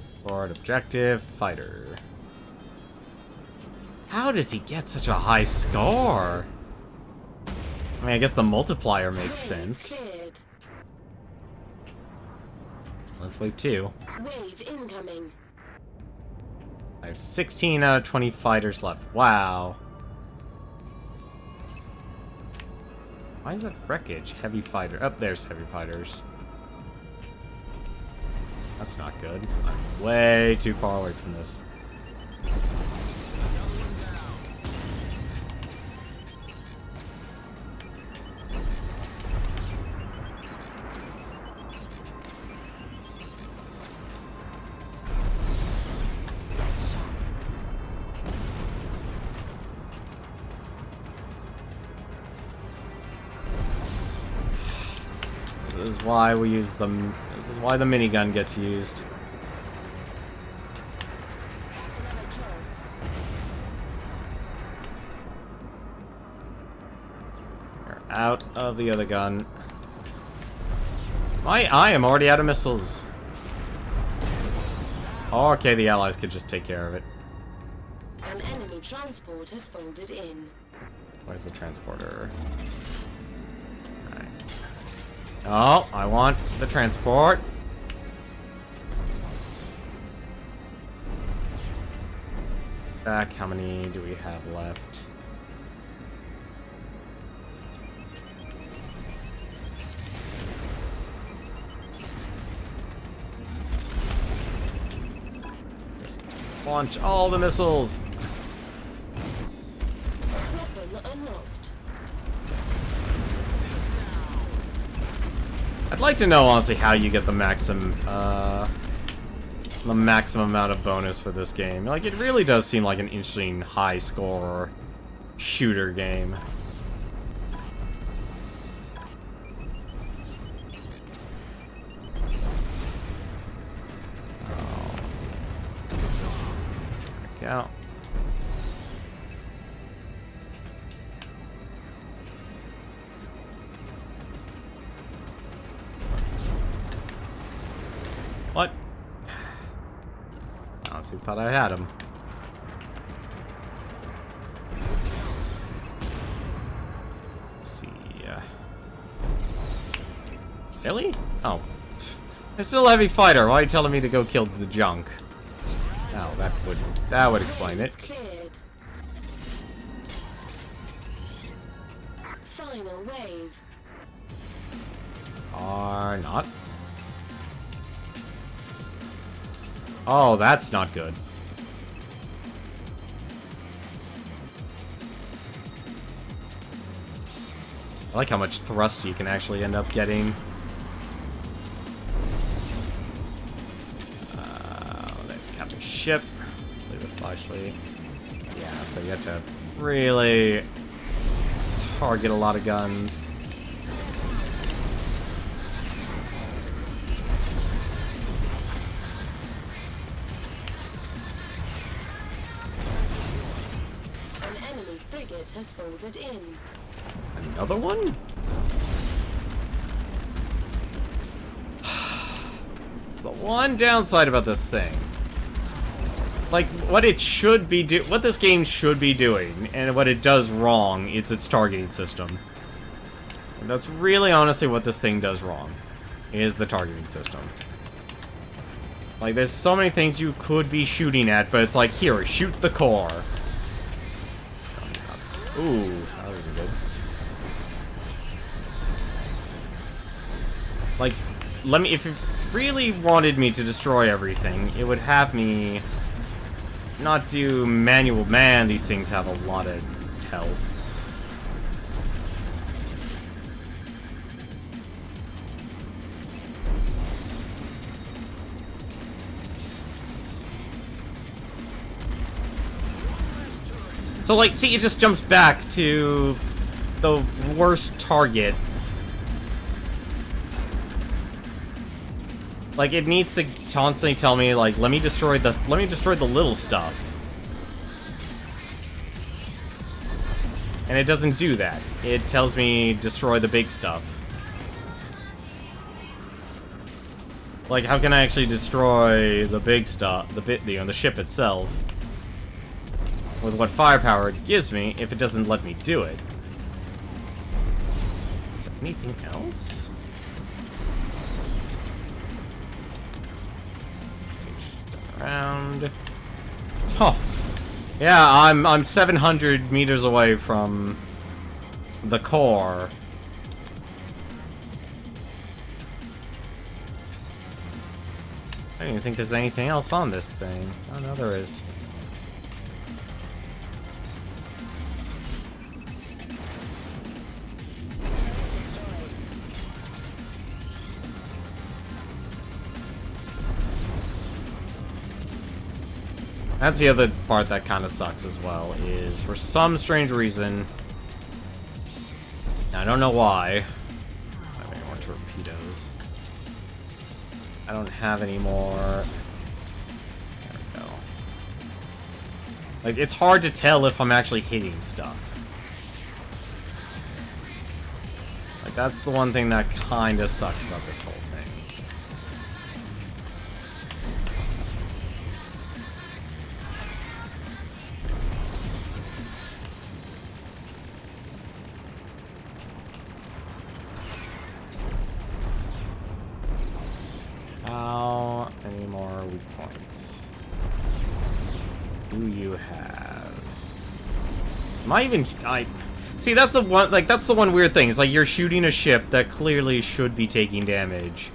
Explored objective, fighter. How does he get such a high score? I mean, I guess the multiplier makes sense. Cleared. Let's wave 2. Wave incoming. I have 16 out of 20 fighters left. Wow. Why is that wreckage? Heavy fighter. Oh, there's heavy fighters. That's not good. I'm way too far away from this. This is why we use them. This is why the minigun gets used. That's another kill. We're out of the other gun. I am already out of missiles. Oh, okay, the allies could just take care of it. An enemy transport has folded in. Where's the transporter? Alright. Oh, I want the transport. Back, how many do we have left? Just launch all the missiles. Weapon unlocked. I'd like to know, honestly, how you get the maximum amount of bonus for this game. Like, it really does seem like an interesting high-score shooter game. Oh. There we go. What? I honestly thought I had him. Let's see. Really? Oh. It's still a heavy fighter. Why are you telling me to go kill the junk? Oh, that would explain it. Cleared. Final wave. Are not. Oh, that's not good. I like how much thrust you can actually end up getting. There's Captain's ship. Leave this actually. Yeah, so you have to really target a lot of guns. frigate has folded in. Another one? It's the one downside about this thing. Like, what this game should be doing, and what it does wrong, is its targeting system. And that's really honestly what this thing does wrong, is the targeting system. Like, there's so many things you could be shooting at, but it's like, here, shoot the core. Ooh, that was good. Like, if it really wanted me to destroy everything, it would have me not do manual. Man, these things have a lot of health. So, like, see, it just jumps back to the worst target. Like, it needs to constantly tell me, like, let me destroy the little stuff. And it doesn't do that. It tells me destroy the big stuff. Like, how can I actually destroy the big stuff, the ship itself? With what firepower it gives me, if it doesn't let me do it. Is there anything else? Around. Tough. Yeah, I'm 700 meters away from the core. I don't even think there's anything else on this thing. Oh no, there is. That's the other part that kind of sucks as well, is for some strange reason, I don't know why, I don't have any more torpedoes. I don't have any more. There we go. Like, it's hard to tell if I'm actually hitting stuff. Like, that's the one thing that kind of sucks about this whole thing. How many more weak points do you have? Am I even... See, that's the one, like, that's the one weird thing. It's like you're shooting a ship that clearly should be taking damage,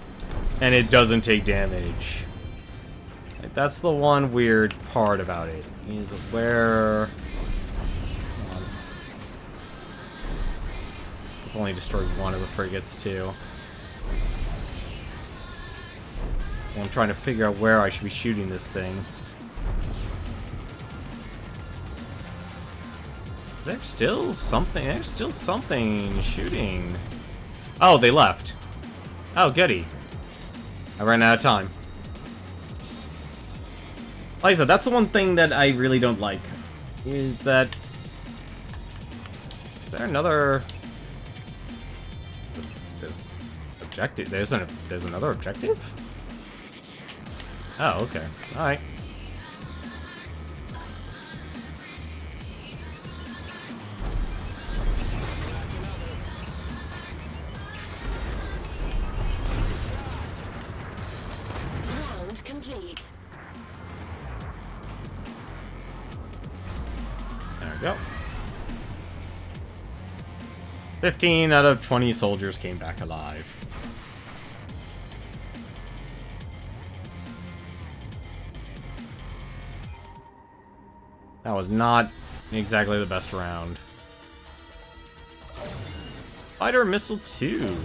and it doesn't take damage. Like, that's the one weird part about it, is where... I've only destroyed one of the frigates, too. I'm trying to figure out where I should be shooting this thing. Is there still something? There's still something shooting. Oh, they left. Oh, goody. I ran out of time. Like I said, that's the one thing that I really don't like. Is that... Is there another... There's... Objective... There's another objective? Oh, okay. Alright. Round complete. There we go. 15 out of 20 soldiers came back alive. That was not exactly the best round. Fighter Missile 2.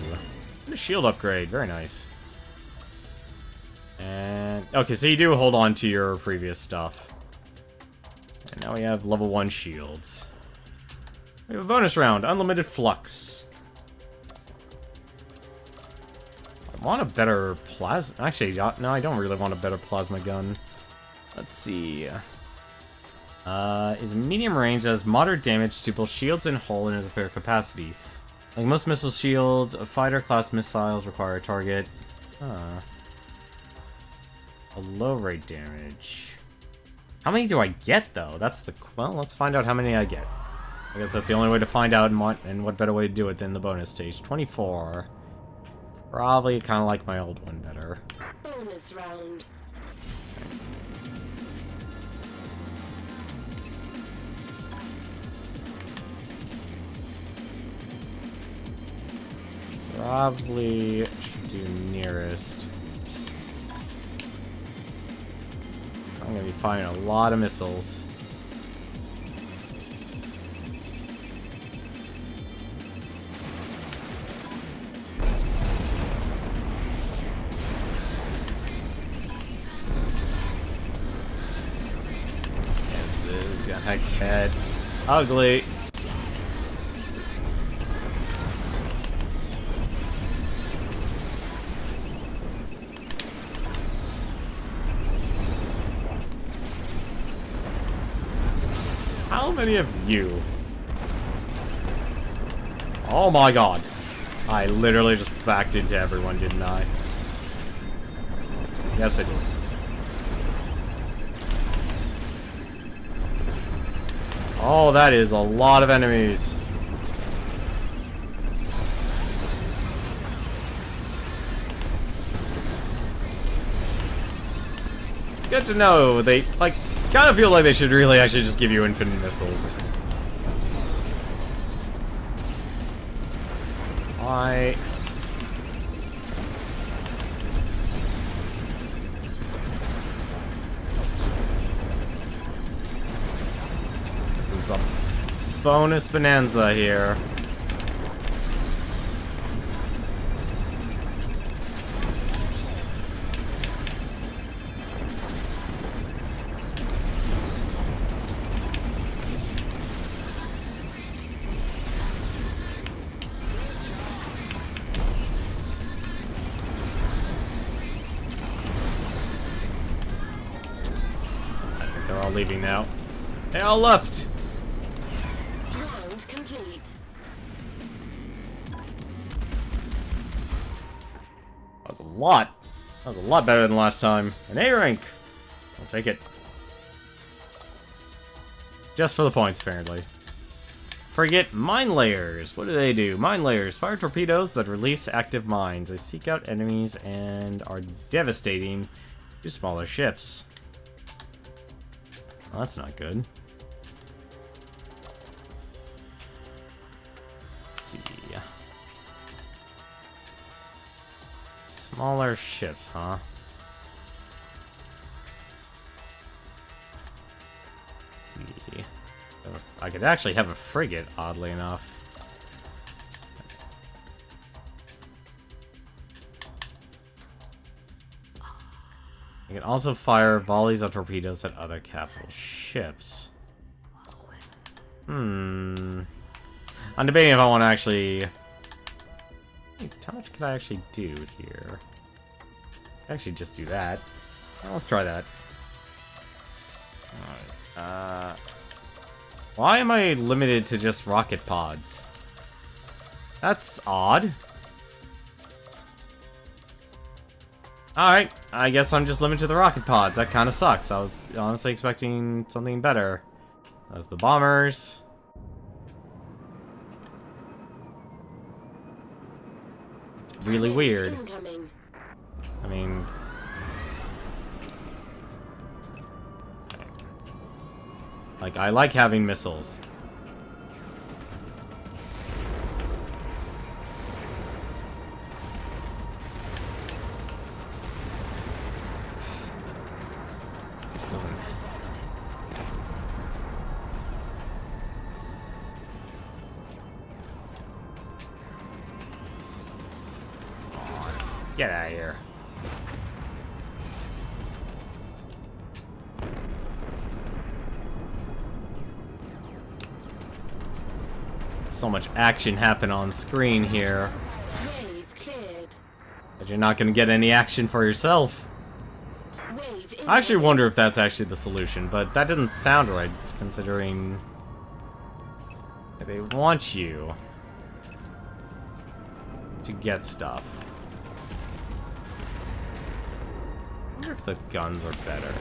A shield upgrade. Very nice. And... Okay, so you do hold on to your previous stuff. And now we have level 1 shields. We have a bonus round. Unlimited Flux. I want a better plasma... Actually, no, I don't really want a better plasma gun. Let's see... Is medium range, does moderate damage to both shields and hull, and has a fair capacity. Like most missile shields, fighter class missiles require a target. A low rate damage. How many do I get though? That's the well. Let's find out how many I get. I guess that's the only way to find out, and what better way to do it than the bonus stage. 24. Probably kind of like my old one better. Bonus round. Probably should do nearest. I'm gonna be firing a lot of missiles. This is gonna get ugly. How many of you? Oh my god. I literally just backed into everyone, didn't I? Yes, I did. Oh, that is a lot of enemies. It's good to know they, like, kind of feel like they should really actually just give you infinite missiles. Why? This is a bonus bonanza here. Leaving now. They all left. Round complete. That was a lot. That was a lot better than last time. An A rank. I'll take it. Just for the points, apparently. Frigate mine layers. What do? Mine layers fire torpedoes that release active mines. They seek out enemies and are devastating to smaller ships. Well, that's not good. Let's see. Smaller ships, huh? Let's see. I could actually have a frigate, oddly enough. You can also fire volleys of torpedoes at other capital ships. I'm debating if I want to actually... Wait, how much can I actually do here? Actually, just do that. Well, let's try that. Alright, why am I limited to just rocket pods? That's odd. Alright, I guess I'm just limited to the rocket pods. That kind of sucks. I was honestly expecting something better. As the bombers. Really weird. Incoming. I mean... Like, I like having missiles. Get out of here. So much action happen on screen here. Wave cleared. But you're not gonna get any action for yourself. Wave I actually wonder if that's actually the solution, but that doesn't sound right, considering they want you to get stuff. I wonder if the guns are better.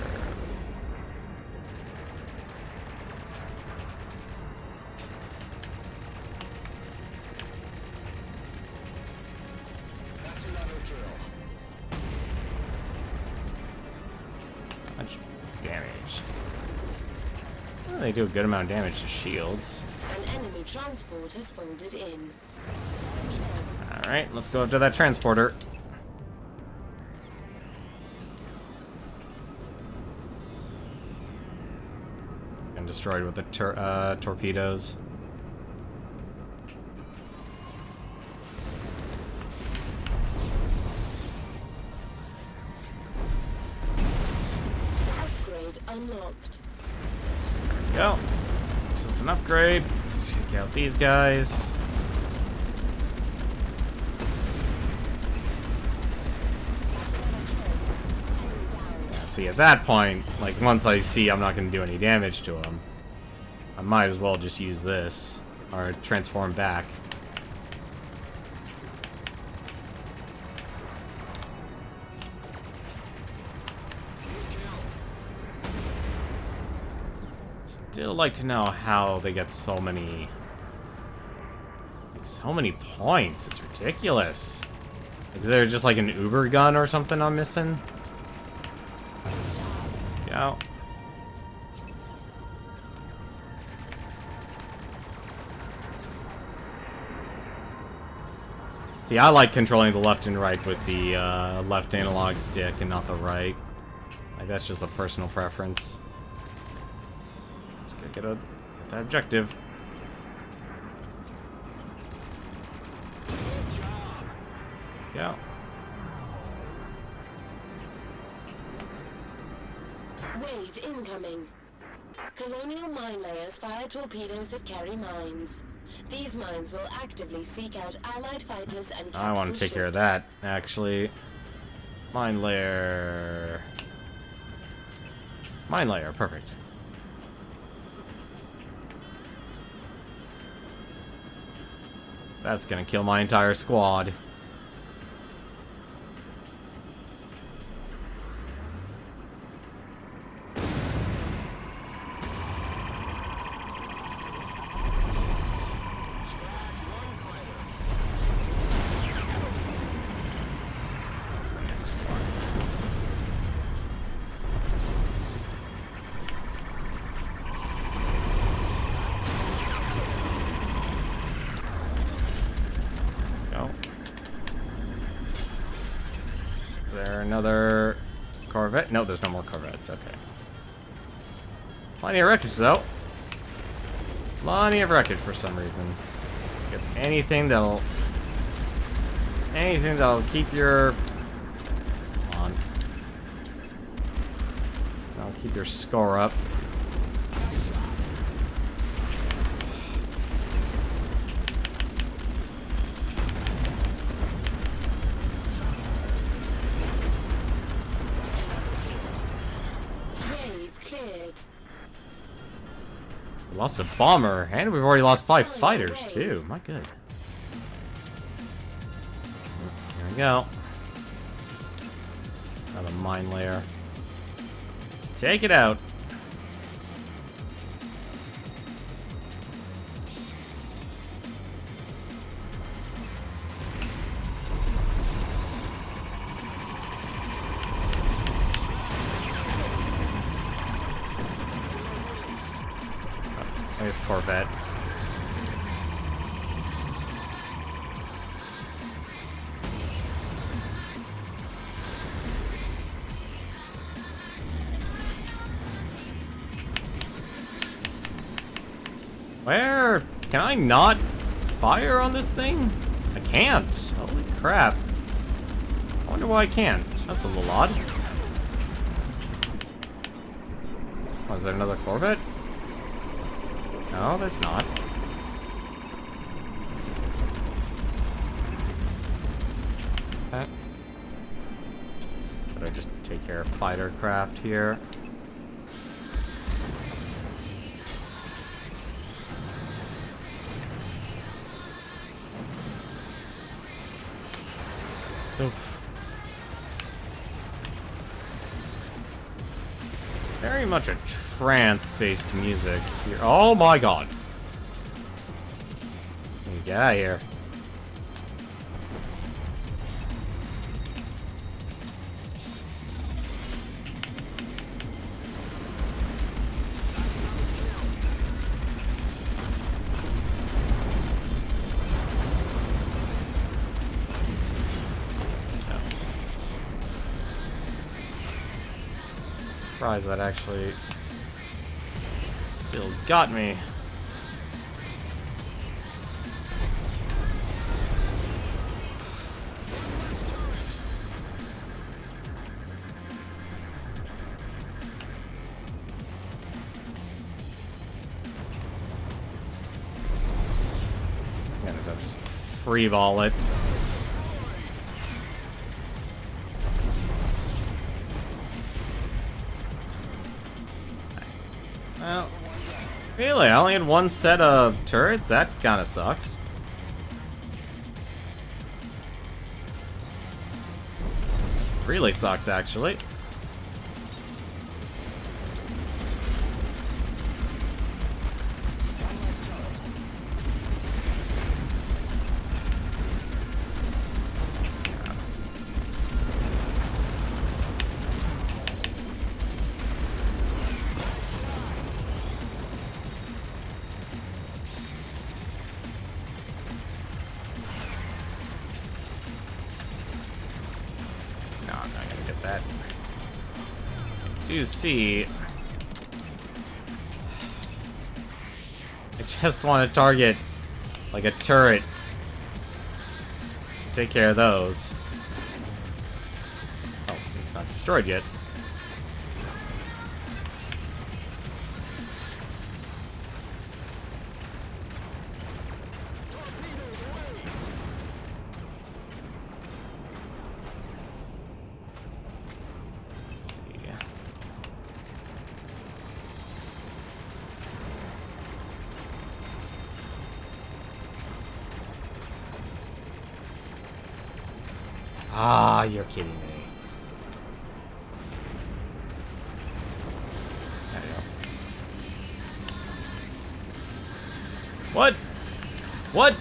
Much damage. Well, they do a good amount of damage to shields. An enemy transport has folded in. Alright, let's go up to that transporter. And destroyed with the torpedoes. Upgrade unlocked. Go. This is an upgrade. Let's check out these guys. See, at that point, like, once I see I'm not going to do any damage to him, I might as well just use this, or transform back. Still like to know how they get so many points. It's ridiculous. Is there just like an Uber gun or something I'm missing? Go. See, I like controlling the left and right with the left analog stick and not the right. Like, that's just a personal preference. Let's go get that objective. Go. Wave incoming. Colonial mine layers fire torpedoes that carry mines. These mines will actively seek out allied fighters and I want to take care of that, actually. Mine layer. Mine layer, perfect. That's gonna kill my entire squad. Another Corvette? No, there's no more Corvettes. Okay. Plenty of wreckage, though. Plenty of wreckage for some reason. I guess anything that'll keep your... Come on. That'll keep your score up. We lost a bomber, and we've already lost 5 fighters, too. My good. Here we go. Another mine layer. Let's take it out. There's Corvette. Where? Can I not fire on this thing? I can't. Holy crap. I wonder why I can't. That's a little odd. Oh, is there another Corvette? No, there's not. Okay. Should I just take care of fighter craft here. Oof. Very much a trance-based music here. Oh my god! Get out of here. Surprised that actually still got me. I'll just free ball it. Well, really, I only had one set of turrets? That kind of sucks. Really sucks, actually. That I do see. I just want to target like a turret. Take care of those. Oh, it's not destroyed yet. Ah, you're kidding me. There you go. What? What?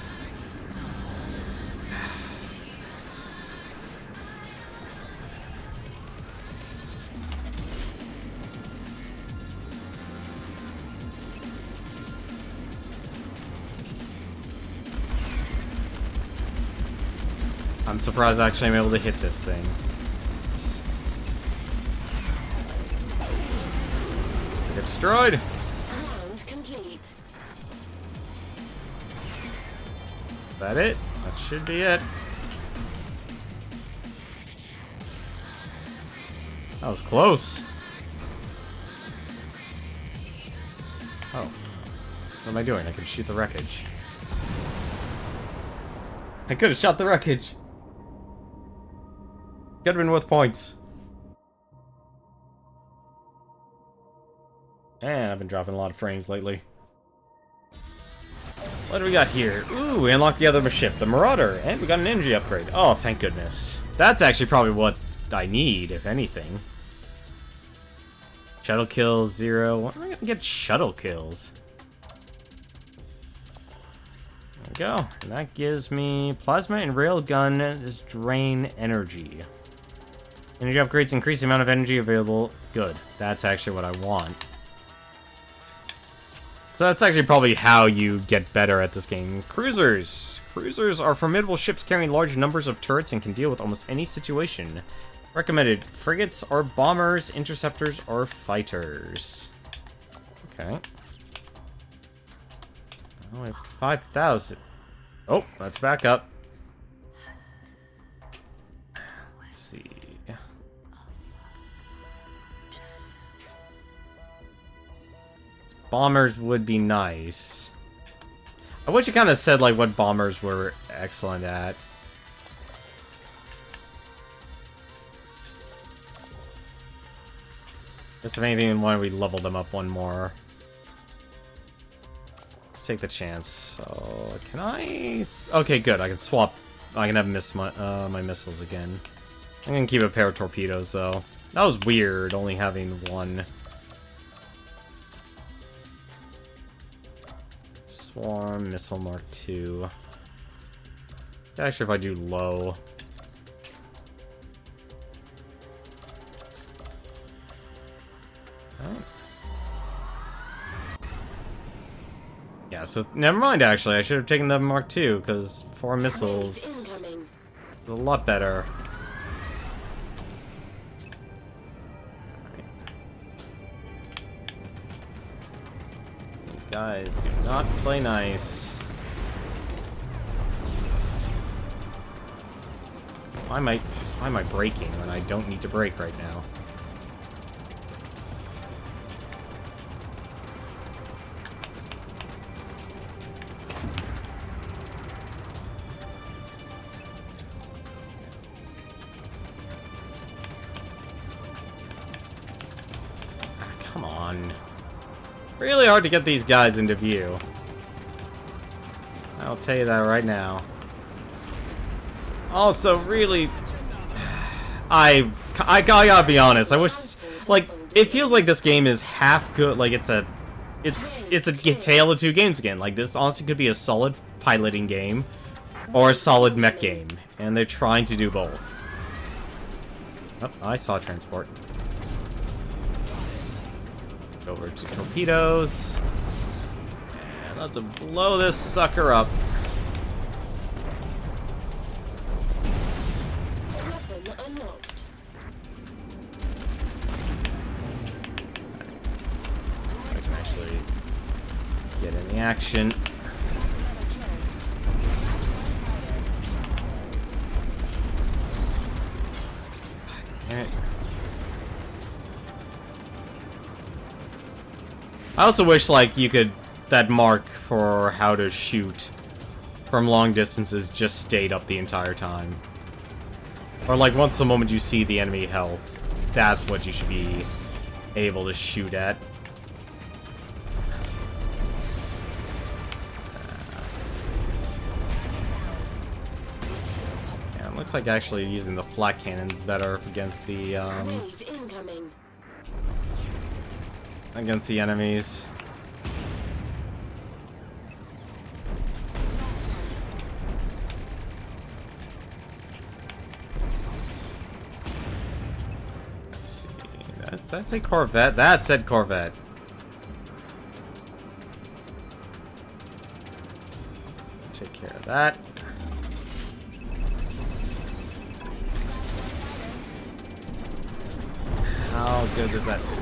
I'm surprised actually I'm able to hit this thing. Get destroyed. Round complete. Is that it? That should be it. That was close. Oh. What am I doing? I could shoot the wreckage. I could have shot the wreckage. Could have been worth points. And I've been dropping a lot of frames lately. What do we got here? Ooh, we unlocked the other ship, the Marauder, and we got an energy upgrade. Oh, thank goodness. That's actually probably what I need, if anything. Shuttle kills 0. When am I gonna get shuttle kills? There we go. And that gives me plasma and railgun just drain energy. Energy upgrades increase the amount of energy available. Good. That's actually what I want. So that's actually probably how you get better at this game. Cruisers. Cruisers are formidable ships carrying large numbers of turrets and can deal with almost any situation. Recommended. Frigates are bombers, interceptors are fighters. Okay. Oh, we have 5,000. Oh, let's back up. Let's see. Bombers would be nice. I wish you kind of said like what bombers were excellent at. Guess if anything, why don't we level them up one more? Let's take the chance. So, can I... Okay, good. I can swap. I can have my missiles again. I'm gonna keep a pair of torpedoes, though. That was weird, only having one. Swarm, Missile Mark II. Actually, if I do low... Yeah, so never mind, actually. I should have taken the Mark II, because 4 missiles is a lot better. Right. These guys do not play nice. Why am I braking when I don't need to brake right now? Come on. Really hard to get these guys into view. I'll tell you that right now. Also, really... I gotta be honest, I wish... Like, it feels like this game is half good, like it's a tale of two games again. Like, this honestly could be a solid piloting game, or a solid mech game. And they're trying to do both. Oh, I saw transport. Over to torpedoes. And let's blow this sucker up. I can actually get in the action. Damn it. I also wish, like, you could... That mark for how to shoot from long distances just stayed up the entire time. Or, like, once the moment you see the enemy health, that's what you should be able to shoot at. Yeah, it looks like actually using the flak cannon's better against the, against the enemies. Let's see. That's a Corvette. That said Corvette. Take care of that. How good does that do?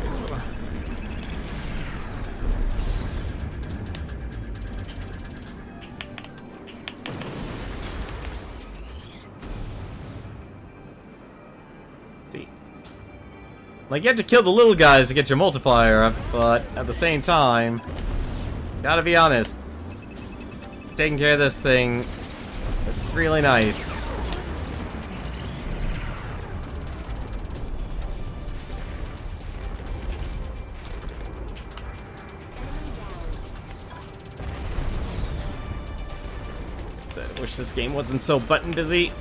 Like, you have to kill the little guys to get your multiplier up, but at the same time, gotta be honest, taking care of this thing, it's really nice. I wish this game wasn't so button busy.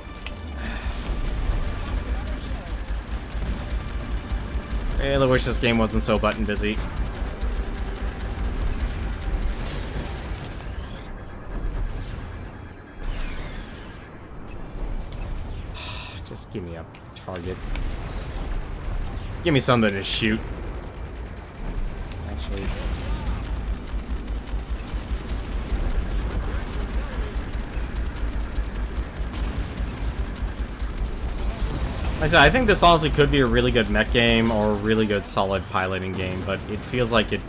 I really wish this game wasn't so button busy. Just give me a target. Give me something to shoot. Actually. Like I said, I think this honestly could be a really good mech game or a really good solid piloting game, but it feels like it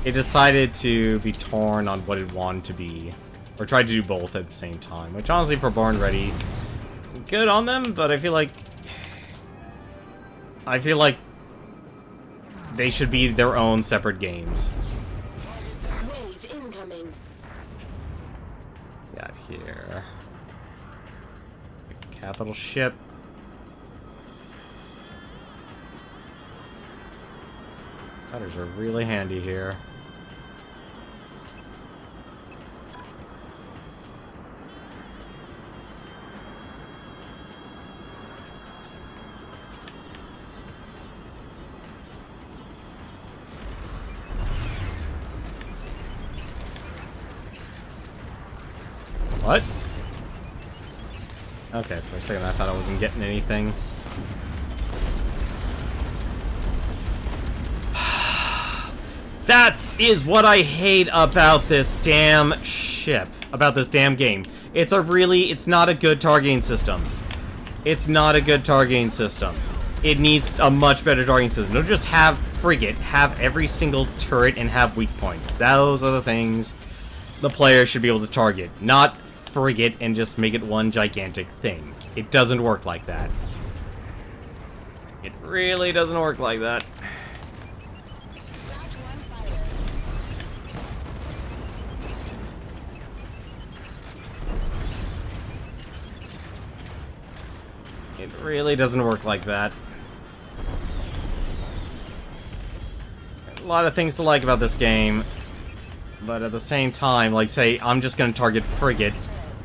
decided to be torn on what it wanted to be. Or tried to do both at the same time, which honestly for Born Ready, good on them, but I feel like they should be their own separate games. Wave incoming. Got here. Capital ship. Cutters are really handy here. What? Okay, for a second I thought I wasn't getting anything. That is what I hate about this damn ship. About this damn game. It's not a good targeting system. It's not a good targeting system. It needs a much better targeting system. Don't just have frigate, have every single turret and have weak points. Those are the things the player should be able to target. Not frigate and just make it one gigantic thing. It doesn't work like that. It really doesn't work like that. It really doesn't work like that. A lot of things to like about this game, but at the same time, like, say, I'm just gonna target frigate,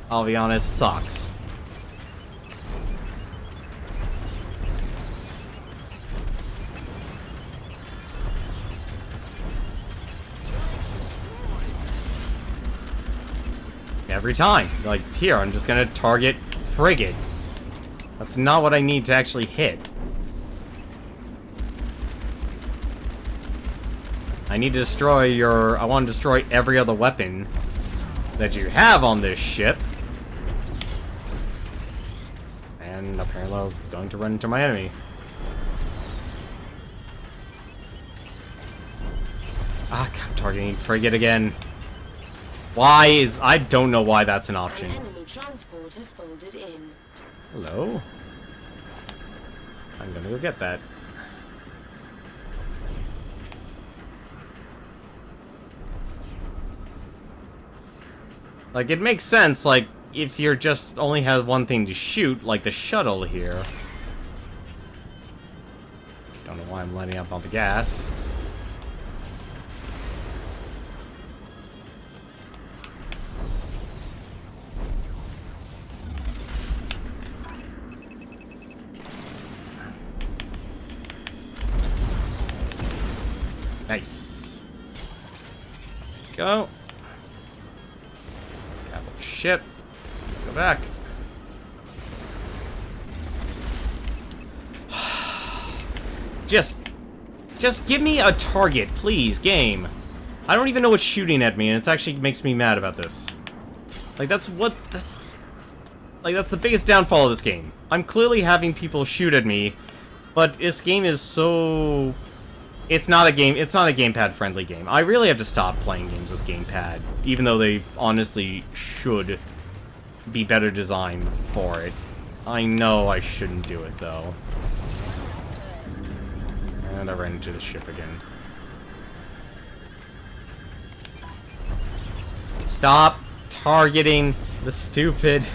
I'll be honest, sucks. Every time. Like, here, I'm just gonna target frigate. That's not what I need to actually hit. I need to destroy your... I want to destroy every other weapon that you have on this ship. And apparently I was going to run into my enemy. Ah, I'm targeting frigate again. Why is... I don't know why that's an option. An enemy transport has folded in. Hello? I'm gonna go get that. Like, it makes sense, like, if you're just only have one thing to shoot, like the shuttle here. Don't know why I'm lighting up on the gas. Nice. Go. Capital ship. Let's go back. Just give me a target, please, game. I don't even know what's shooting at me, and it actually makes me mad about this. Like, that's the biggest downfall of this game. I'm clearly having people shoot at me, but this game is so... It's not a gamepad friendly game. I really have to stop playing games with gamepad, even though they honestly should be better designed for it. I know I shouldn't do it though. And I ran into the ship again. Stop targeting the stupid...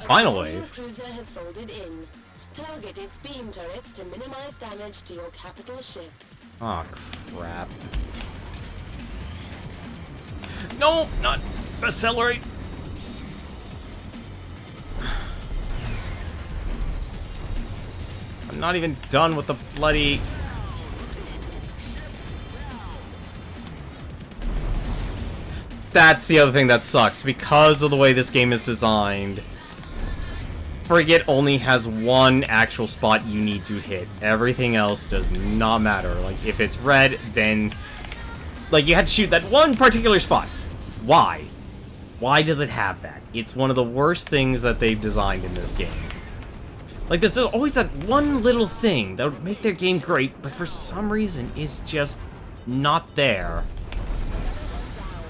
Final wave? Cruiser has folded in. Target its beam turrets to minimize damage to your capital ships. Oh crap. No, not accelerate. I'm not even done with the bloody... That's the other thing that sucks. Because of the way this game is designed, frigate only has one actual spot you need to hit. Everything else does not matter. Like, if it's red, then... Like, you had to shoot that one particular spot. Why? Why does it have that? It's one of the worst things that they've designed in this game. Like, there's always that one little thing that would make their game great, but for some reason, it's just not there.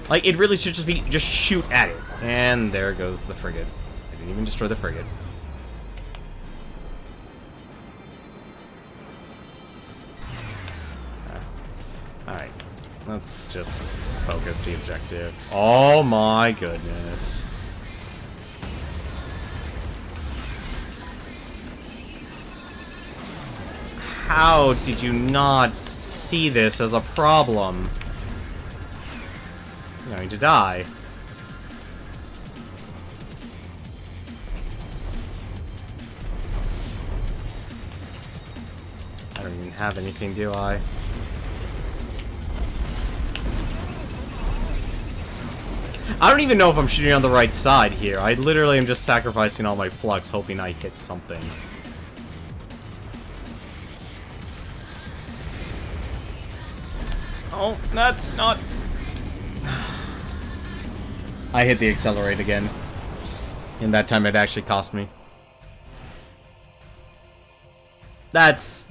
Like, it really should just be, just shoot at it. And there goes the frigate. I didn't even destroy the frigate. Alright. Let's just focus the objective. Oh my goodness. How did you not see this as a problem? I'm going to die. I don't even have anything, do I? I don't even know if I'm shooting on the right side here. I literally am just sacrificing all my flux, hoping I hit something. Oh, that's not... I hit the accelerate again. And that time it actually cost me. That's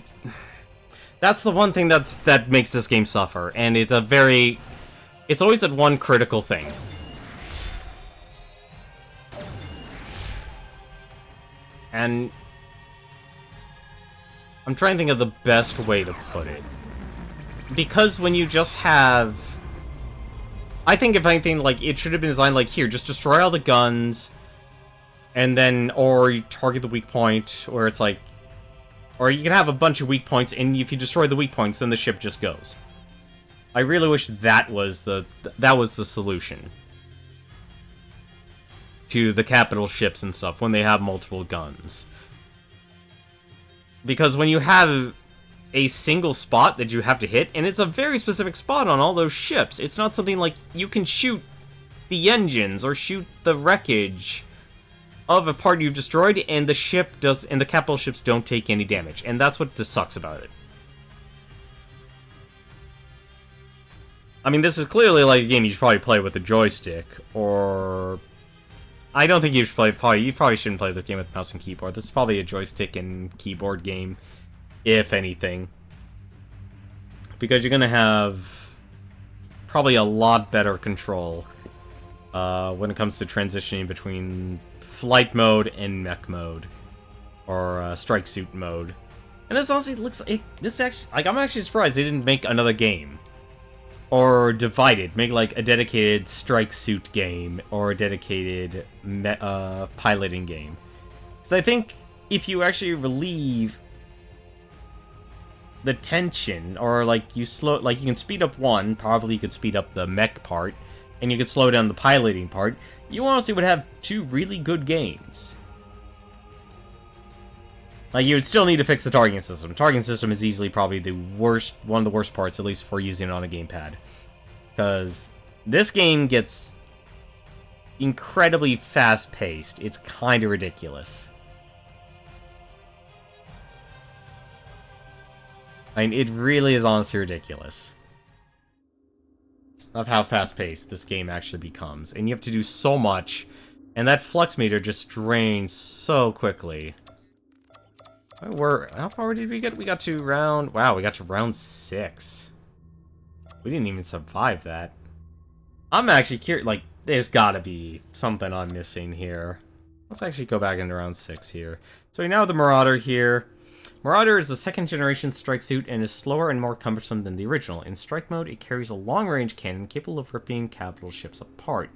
the one thing that makes this game suffer, and it's a very... It's always that one critical thing. And... I'm trying to think of the best way to put it. Because when you just have... I think if anything, like, it should have been designed like, here, just destroy all the guns, and then, or you target the weak point, or it's like... Or you can have a bunch of weak points, and if you destroy the weak points, then the ship just goes. I really wish that was the solution to the capital ships and stuff when they have multiple guns. Because when you have a single spot that you have to hit, and it's a very specific spot on all those ships, it's not something like you can shoot the engines or shoot the wreckage of a part you've destroyed, and the ship does, and the capital ships don't take any damage, and that's what this sucks about it. I mean, this is clearly like a game you should probably play with a joystick, or... I don't think you should play, you probably shouldn't play this game with mouse and keyboard. This is probably a joystick and keyboard game, if anything. Because you're gonna have probably a lot better control when it comes to transitioning between flight mode and mech mode, or strike suit mode. And this honestly looks like, this actually, like, I'm actually surprised they didn't make another game. Or divided, make like a dedicated strike suit game, or a dedicated piloting game. Because I think if you actually relieve the tension, or like you can speed up one, probably you could speed up the mech part, and you could slow down the piloting part, you honestly would have two really good games. Like, you would still need to fix the targeting system. Targeting system is easily probably the worst, one of the worst parts, at least for using it on a gamepad. Because this game gets incredibly fast-paced. It's kind of ridiculous. I mean, it really is honestly ridiculous of how fast-paced this game actually becomes. And you have to do so much, and that flux meter just drains so quickly. How far did we get? We got to round... Wow, we got to round 6. We didn't even survive that. I'm actually curious, like, there's gotta be something I'm missing here. Let's actually go back into round 6 here. So we now have the Marauder here. Marauder is a second-generation strike suit and is slower and more cumbersome than the original. In strike mode, it carries a long-range cannon capable of ripping capital ships apart.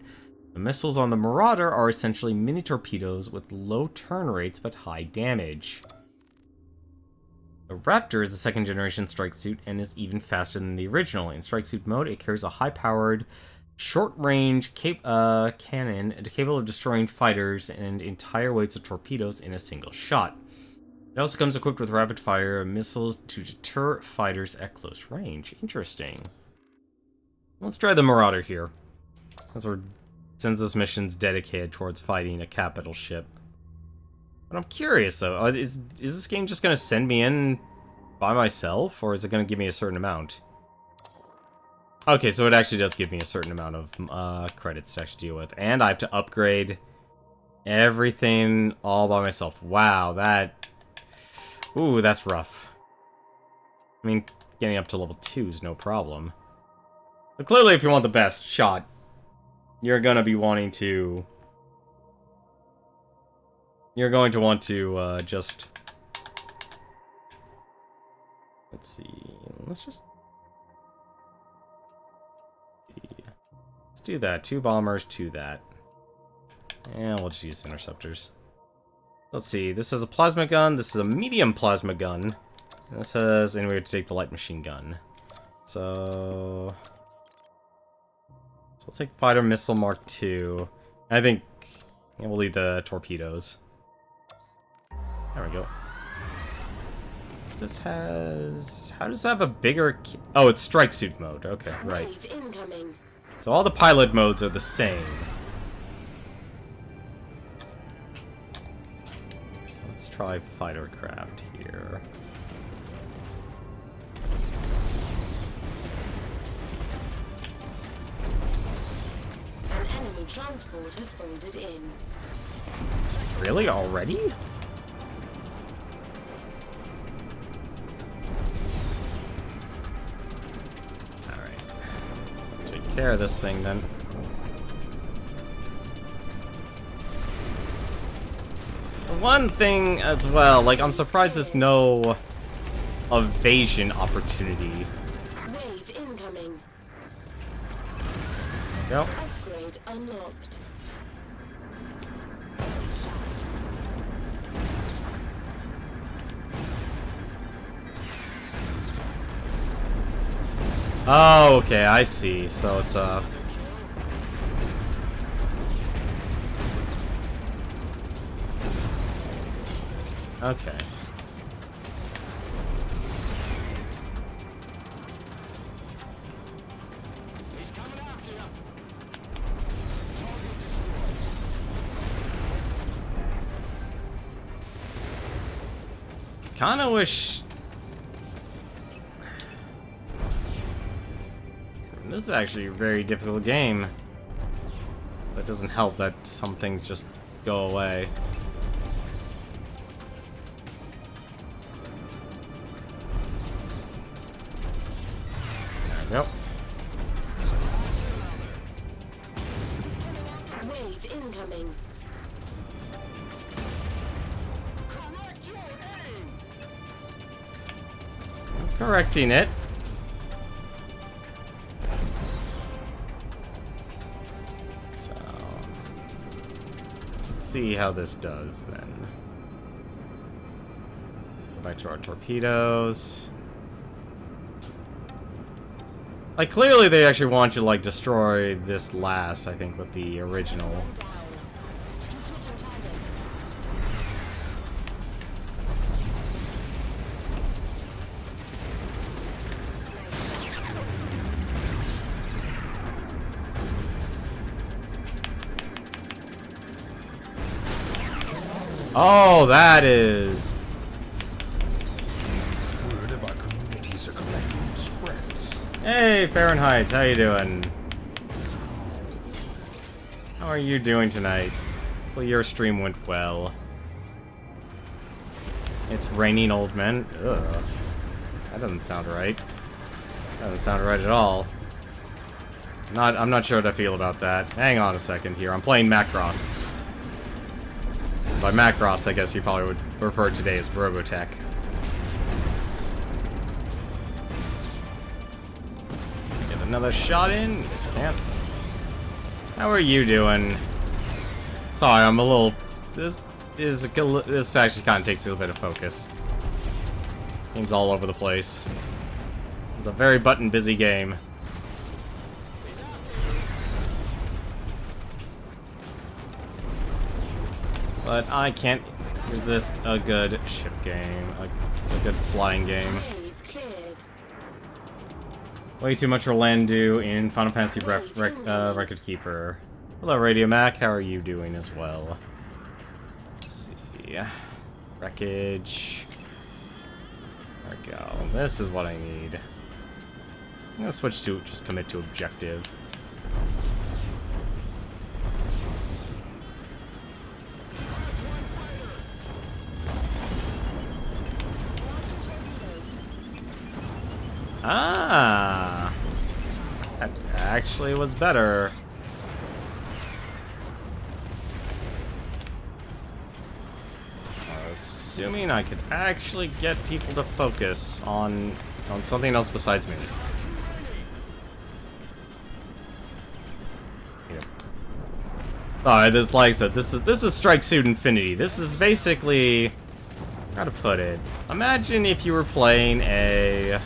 The missiles on the Marauder are essentially mini torpedoes with low turn rates but high damage. The Raptor is a second-generation strike suit and is even faster than the original. In strike suit mode, it carries a high-powered, short-range cannon capable of destroying fighters and entire waves of torpedoes in a single shot. It also comes equipped with rapid-fire missiles to deter fighters at close range. Interesting. Let's try the Marauder here, since this mission's dedicated towards fighting a capital ship. But I'm curious, though. Is this game just going to send me in by myself, or is it going to give me a certain amount? Okay, so it actually does give me a certain amount of credits to actually deal with. And I have to upgrade everything all by myself. Wow, that... Ooh, that's rough. I mean, getting up to level 2 is no problem. But clearly, if you want the best shot, you're going to be wanting to... You're going to want to, just... Let's see... Let's just... do that. 2 bombers, 2 that. And we'll just use interceptors. Let's see. This is a plasma gun. This is a medium plasma gun. And this has anywhere to take the light machine gun. So let's take Fighter Missile Mark II. I think we'll leave the torpedoes. There we go. This has... How does it have a bigger... Oh, it's strike suit mode. Okay, right. So all the pilot modes are the same. Let's try fighter craft here. An enemy transport has folded in. Really? Already? Alright. Take care of this thing then. One thing as well, like, I'm surprised there's no evasion opportunity. Wave incoming. Go. Upgrade unlocked. Oh, okay, I see. So it's okay. Kinda wish... This is actually a very difficult game. That doesn't help that some things just go away. There we go. Wave incoming. I'm correcting it. So let's see how this does then. Go back to our torpedoes. Like, clearly they actually want you to, like, destroy this last, I think, with the original. Oh, that is... Word of our community's acclaim spreads. Hey, Fahrenheit, how you doing? How are you doing tonight? Well, your stream went well. It's raining old men. Ugh. That doesn't sound right. That doesn't sound right at all. I'm not sure what I feel about that. Hang on a second here. I'm playing Macross. By Macross, I guess you probably would refer to today as Robotech. Get another shot in. Yes, I can. How are you doing? Sorry, I'm a little... This actually kind of takes a little bit of focus. Game's all over the place. It's a very button-busy game. But I can't resist a good ship game, a good flying game. Way too much Orlando in Final Fantasy Record Keeper. Hello, Radio Mac. How are you doing as well? Let's see. Wreckage. There we go. This is what I need. I'm gonna switch to just commit to objective. Ah, that actually was better. Assuming I could actually get people to focus on something else besides me. Alright, this, like I said, this is Strike Suit Infinity. This is basically, how to put it? Imagine if you were playing a,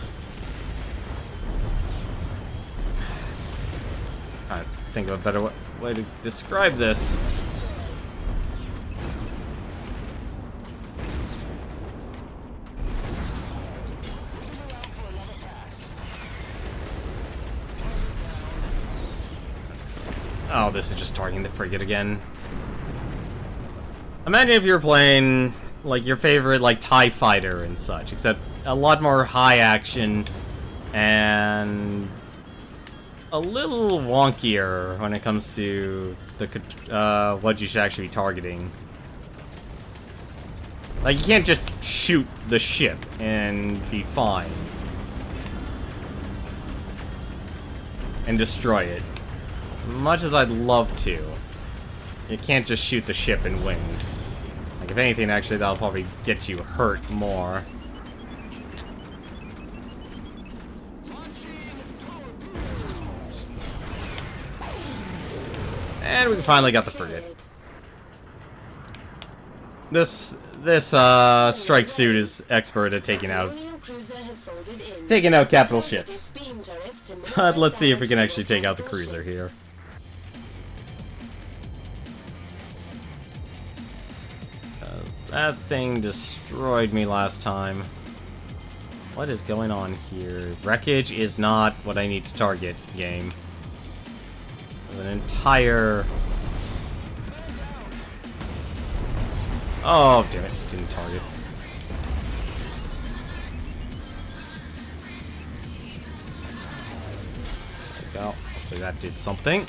I think of a better way to describe this. Oh, this is just targeting the frigate again. Imagine if you were playing, like, your favorite, like, TIE fighter and such, except a lot more high action and a little wonkier when it comes to the what you should actually be targeting. Like, you can't just shoot the ship and be fine. And destroy it. As much as I'd love to, you can't just shoot the ship and win. Like, if anything, actually, that'll probably get you hurt more. And we finally got the frigate. This strike suit is expert at taking out capital ships. But let's see if we can actually take out the cruiser here. That thing destroyed me last time. What is going on here? Wreckage is not what I need to target, game. There's an entire... Oh, damn it. Didn't target. There we go. Hopefully that did something.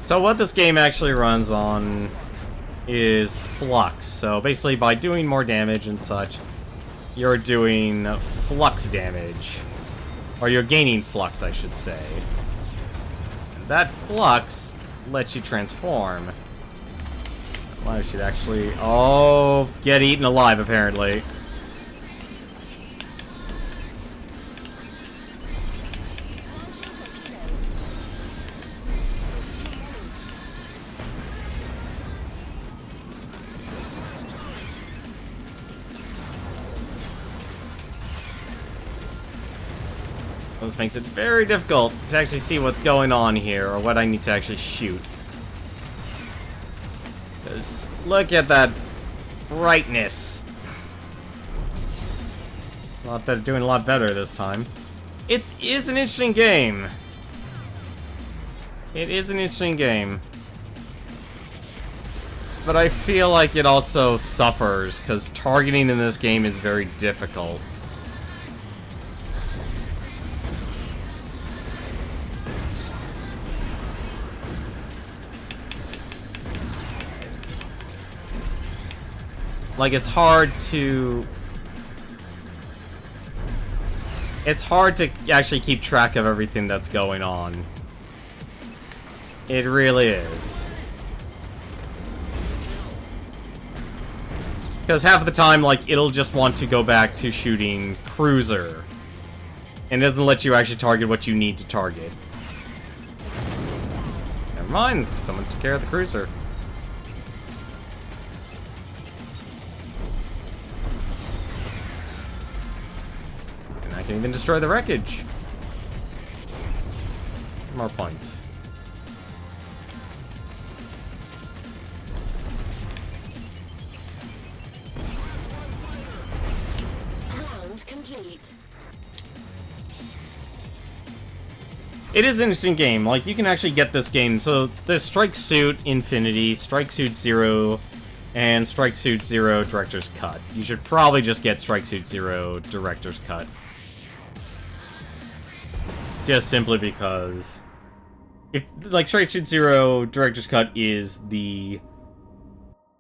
So what this game actually runs on is flux. So basically by doing more damage and such, you're doing flux damage. Or you're gaining flux, I should say. And that flux lets you transform. Well, I should actually... Oh, get eaten alive, apparently. This makes it very difficult to actually see what's going on here, or what I need to actually shoot. Look at that brightness. A lot better, doing a lot better this time. It is an interesting game. It is an interesting game. But I feel like it also suffers, because targeting in this game is very difficult. Like, it's hard to actually keep track of everything that's going on. It really is. Because half of the time, like, it'll just want to go back to shooting cruiser. And it doesn't let you actually target what you need to target. Never mind, someone took care of the cruiser. Can even destroy the wreckage. More points. Round complete. It is an interesting game. Like, you can actually get this game. So there's Strike Suit Infinity, Strike Suit Zero, and Strike Suit Zero Director's Cut. You should probably just get Strike Suit Zero Director's Cut. Just simply because, like, Strike Suit Zero Director's Cut is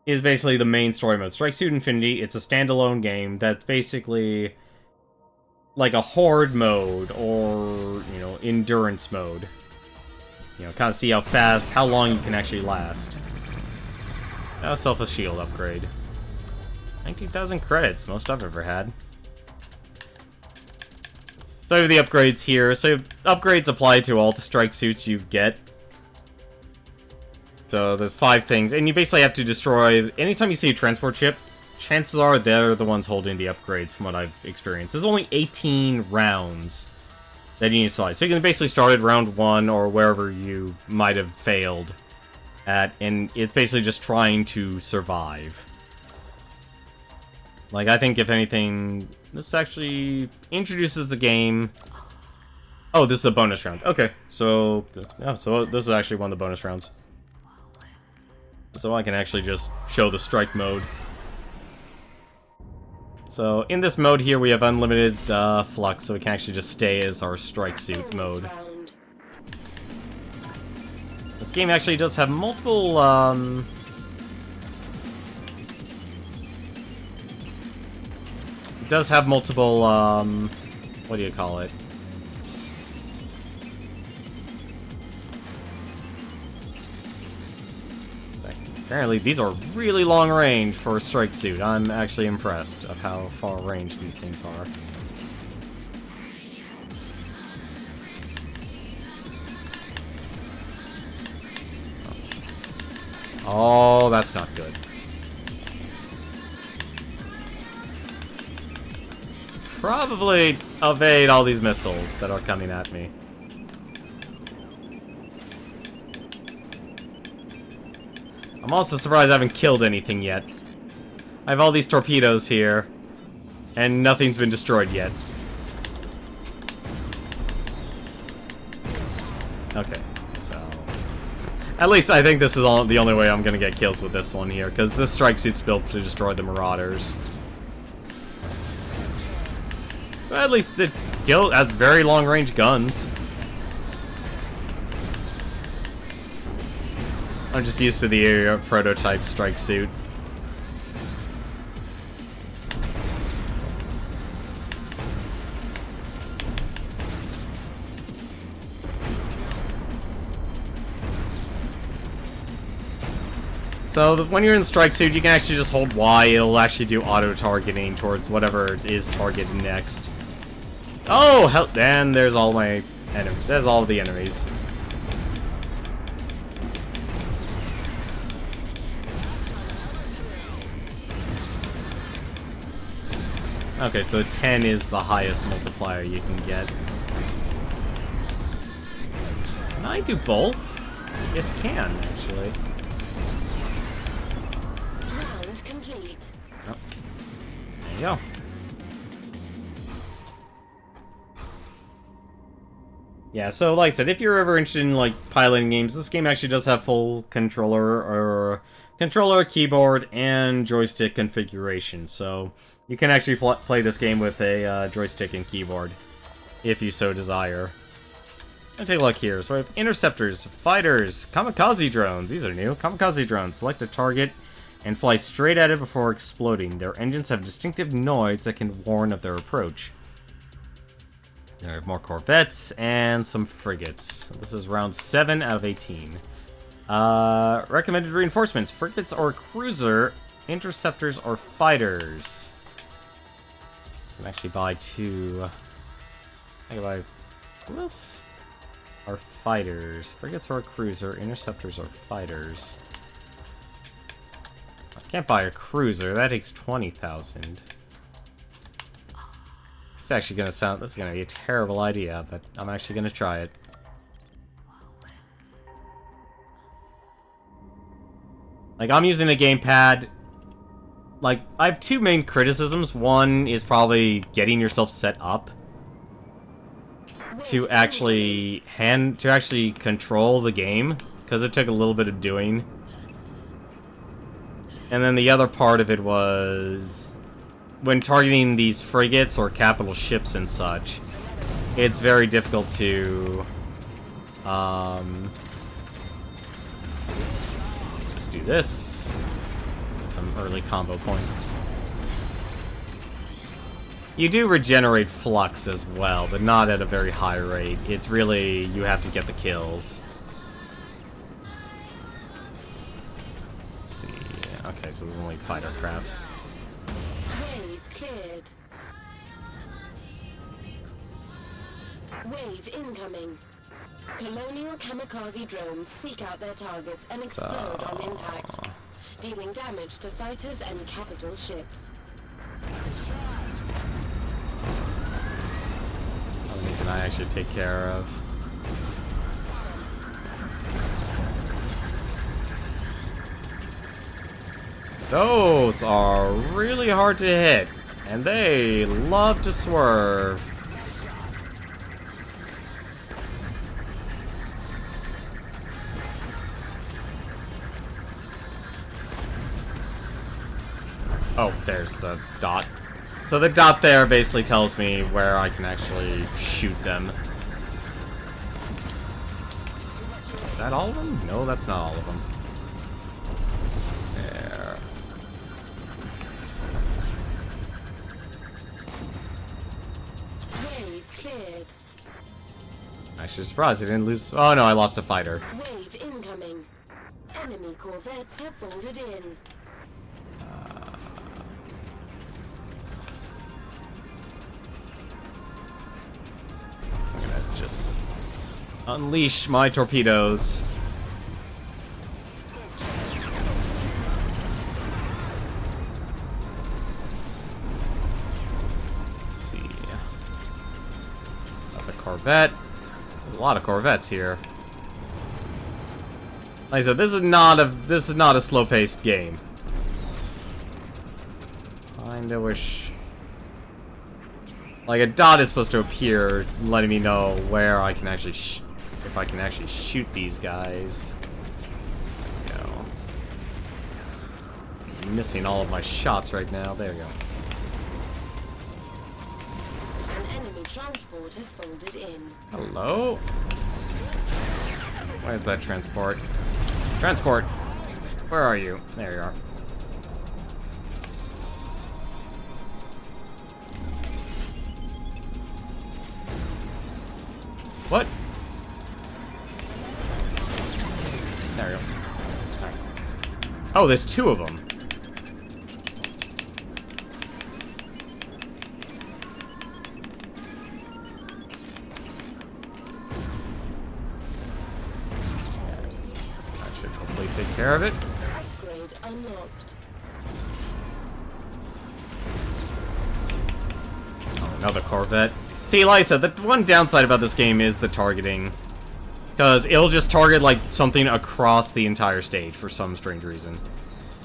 basically the main story mode. Strike Suit Infinity, it's a standalone game that's basically like a horde mode or, you know, endurance mode. You know, kind of see how long you can actually last. Now, self-a shield upgrade. 19,000 credits, most I've ever had. So I have the upgrades here. So upgrades apply to all the strike suits you get. So there's 5 things, and you basically have to destroy... Anytime you see a transport ship, chances are they're the ones holding the upgrades from what I've experienced. There's only 18 rounds that you need to select. So you can basically start at round 1 or wherever you might have failed at, and it's basically just trying to survive. Like, I think if anything, this actually introduces the game... Oh, this is a bonus round. Okay, so this is actually one of the bonus rounds. So I can actually just show the strike mode. So in this mode here, we have unlimited flux, so we can actually just stay as our strike suit mode. This game actually does have multiple, it does have multiple, what do you call it? Apparently, these are really long range for a strike suit. I'm actually impressed of how far range these things are. Oh, that's not good. Probably evade all these missiles that are coming at me. I'm also surprised I haven't killed anything yet. I have all these torpedoes here, and nothing's been destroyed yet. Okay, so... At least I think this is the only way I'm gonna get kills with this one here, because this strike suit's built to destroy the Marauders. But at least it has very long-range guns. I'm just used to the prototype strike suit. So when you're in strike suit, you can actually just hold Y. It'll actually do auto-targeting towards whatever is targeted next. Oh, hell! And there's all my enemies. There's all the enemies. Okay, so 10 is the highest multiplier you can get. Can I do both? Yes, I can, actually. Round complete. Oh. There you go. Yeah, so like I said, if you're ever interested in like piloting games, this game actually does have full controller, keyboard, and joystick configuration. So you can actually play this game with a joystick and keyboard, if you so desire. Let's take a look here. So we have interceptors, fighters, kamikaze drones. These are new. Kamikaze drones. Select a target and fly straight at it before exploding. Their engines have distinctive noise that can warn of their approach. There are more corvettes and some frigates. This is round 7 out of 18. Recommended reinforcements. Frigates or cruiser, interceptors or fighters. I can actually buy 2. I can buy this or fighters. Frigates or cruiser, interceptors or fighters. I can't buy a cruiser. That takes 20,000. It's actually gonna sound. That's gonna be a terrible idea, but I'm actually gonna try it. Like, I'm using a gamepad. Like, I have 2 main criticisms. One is probably getting yourself set up to actually control the game, because it took a little bit of doing. And then the other part of it was when targeting these frigates or capital ships and such, it's very difficult to let's just do this. Get some early combo points. You do regenerate flux as well, but not at a very high rate. It's really, you have to get the kills. Let's see. Okay, so there's only fighter crafts. cleared. Wave incoming. Colonial Kamikaze Drones seek out their targets and explode on impact, dealing damage to fighters and capital ships. How many can I actually take care of? Those are really hard to hit, and they love to swerve. Oh, there's the dot. So the dot there basically tells me where I can actually shoot them. Is that all of them? No, that's not all of them. There. Wave cleared. Actually surprised I didn't lose. Oh no, I lost a fighter. Wave incoming. Enemy corvettes have folded in. I'm gonna just unleash my torpedoes. Let's see. Another Corvette. There's a lot of Corvettes here. Like I said, this is not a slow-paced game. Kinda wish. Like, a dot is supposed to appear, letting me know where I can actually if I can actually shoot these guys. There we go. I'm missing all of my shots right now. There we go. An enemy transport has folded in. Hello? Where's that transport? Transport! Where are you? There you are. What? There we go. Alright. Oh, there's two of them. That should hopefully take care of it. Upgrade unlocked. Oh, another Corvette. See, like I said, the one downside about this game is the targeting. Because it'll just target, like, something across the entire stage for some strange reason.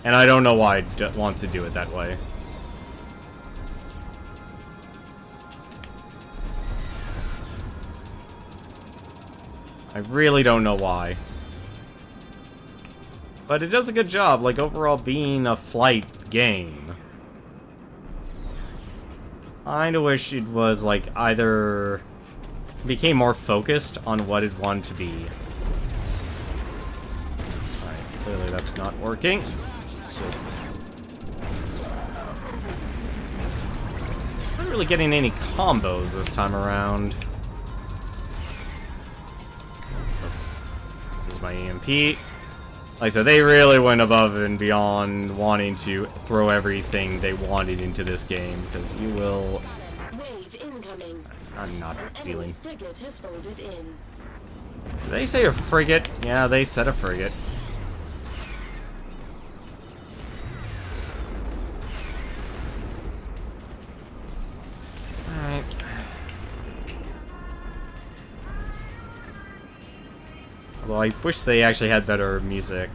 And I don't know why it wants to do it that way. I really don't know why. But it does a good job, like, overall being a flight game. Kinda wish it was, like, either became more focused on what it wanted to be. Alright, clearly that's not working. It's just... not really getting any combos this time around. Here's my EMP. Like I said, they really went above and beyond wanting to throw everything they wanted into this game, because you will... Wave incoming. I'm not dealing. Frigate has folded in. Did they say a frigate? Yeah, they said a frigate. Alright. Although I wish they actually had better music.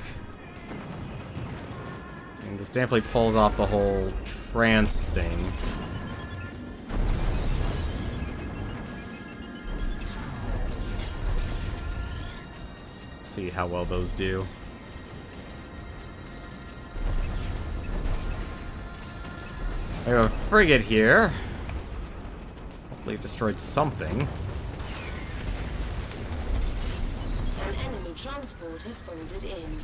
And this definitely pulls off the whole trance thing. Let's see how well those do. I have a frigate here. Hopefully it destroyed something. Transport has folded in.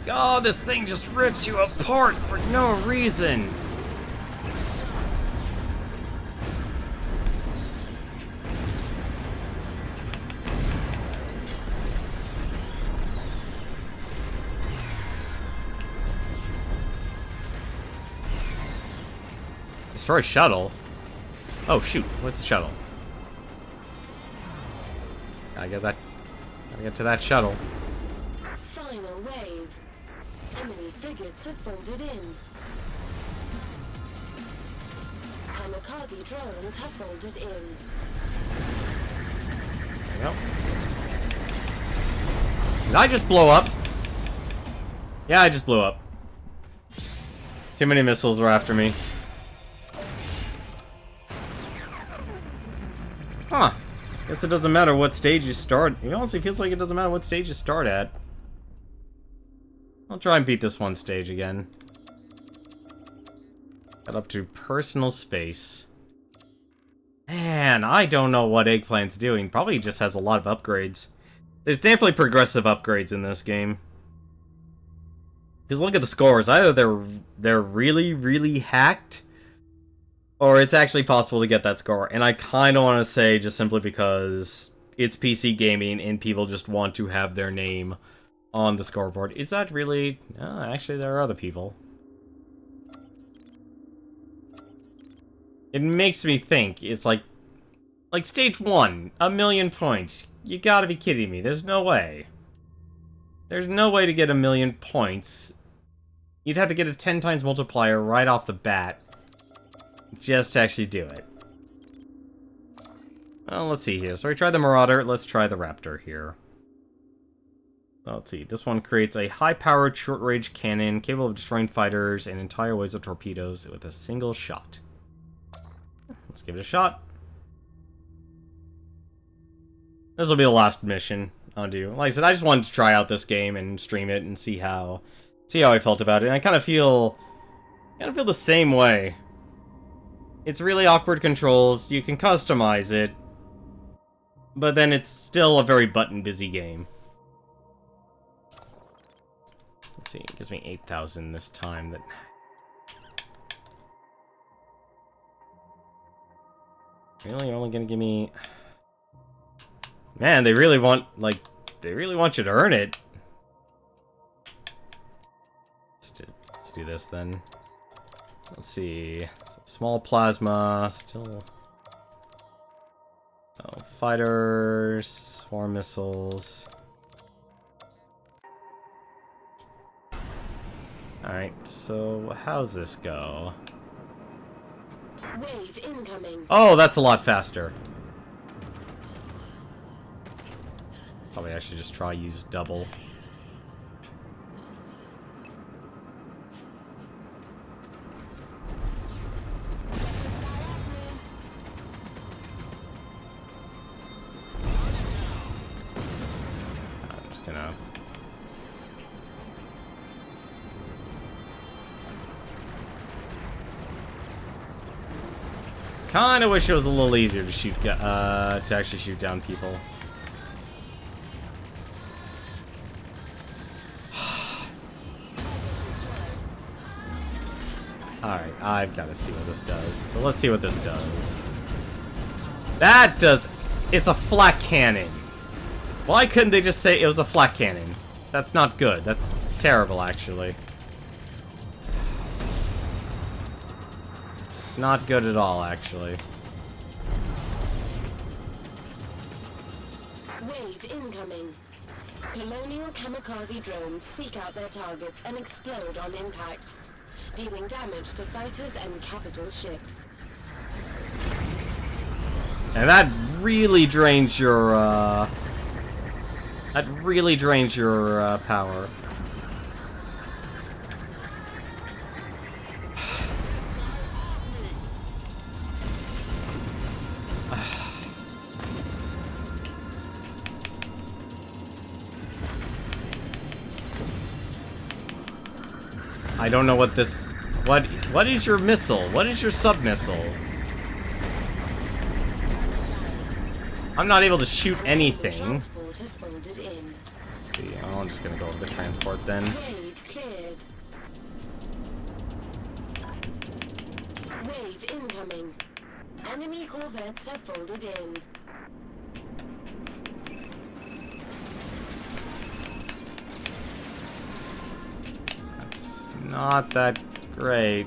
God, this thing just rips you apart for no reason. Destroy shuttle? Oh, shoot. What's the shuttle? Gotta get that. Gotta get to that shuttle. Final wave. Enemy frigates have folded in. Kamikaze drones have folded in. There we go. Did I just blow up? Yeah, I just blew up. Too many missiles were after me. Huh. Guess it doesn't matter what stage you start. It honestly feels like it doesn't matter what stage you start at. I'll try and beat this one stage again. Got up to personal space. Man, I don't know what Eggplant's doing. Probably just has a lot of upgrades. There's definitely progressive upgrades in this game. Because look at the scores. Either they're really, really hacked, or it's actually possible to get that score. And I kind of want to say, just simply because it's PC gaming and people just want to have their name on the scoreboard. Is that really... No, actually, there are other people. It makes me think. It's like stage 1, 1,000,000 points. You gotta be kidding me. There's no way. There's no way to get 1,000,000 points. You'd have to get a 10 times multiplier right off the bat just to actually do it. Well, let's see here. So we tried the Marauder. Let's try the Raptor here. Let's see. This one creates a high-powered short-range cannon capable of destroying fighters and entire waves of torpedoes with a single shot. Let's give it a shot. This will be the last mission I'll do. Like I said, I just wanted to try out this game and stream it and see how I felt about it. And I kind of feel the same way. It's really awkward controls. You can customize it, but then it's still a very button-busy game. Let's see, it gives me 8,000 this time. That really, you're only gonna give me. Man, they really want you to earn it. Let's do this then. Let's see. Small plasma, still. Oh, fighters, swarm missiles. Alright, so how's this go? Wave incoming. Oh, that's a lot faster. Probably I should just try use double. I'm just gonna... Kinda wish it was a little easier to shoot, to actually shoot down people. Alright, I've got to see what this does. So let's see what this does. That does... It's a flak cannon. Why couldn't they just say it was a flak cannon? That's not good. That's terrible, actually. It's not good at all, actually. Wave incoming. Colonial Kamikaze drones seek out their targets and explode on impact, dealing damage to fighters and capital ships. And that really drains your, power. I don't know what this... What is your missile? What is your sub-missile? I'm not able to shoot anything. Transport has folded in. Let's see, I'm just gonna go with the transport then. Wave cleared. Wave incoming. Enemy corvettes have folded in. That's not that great.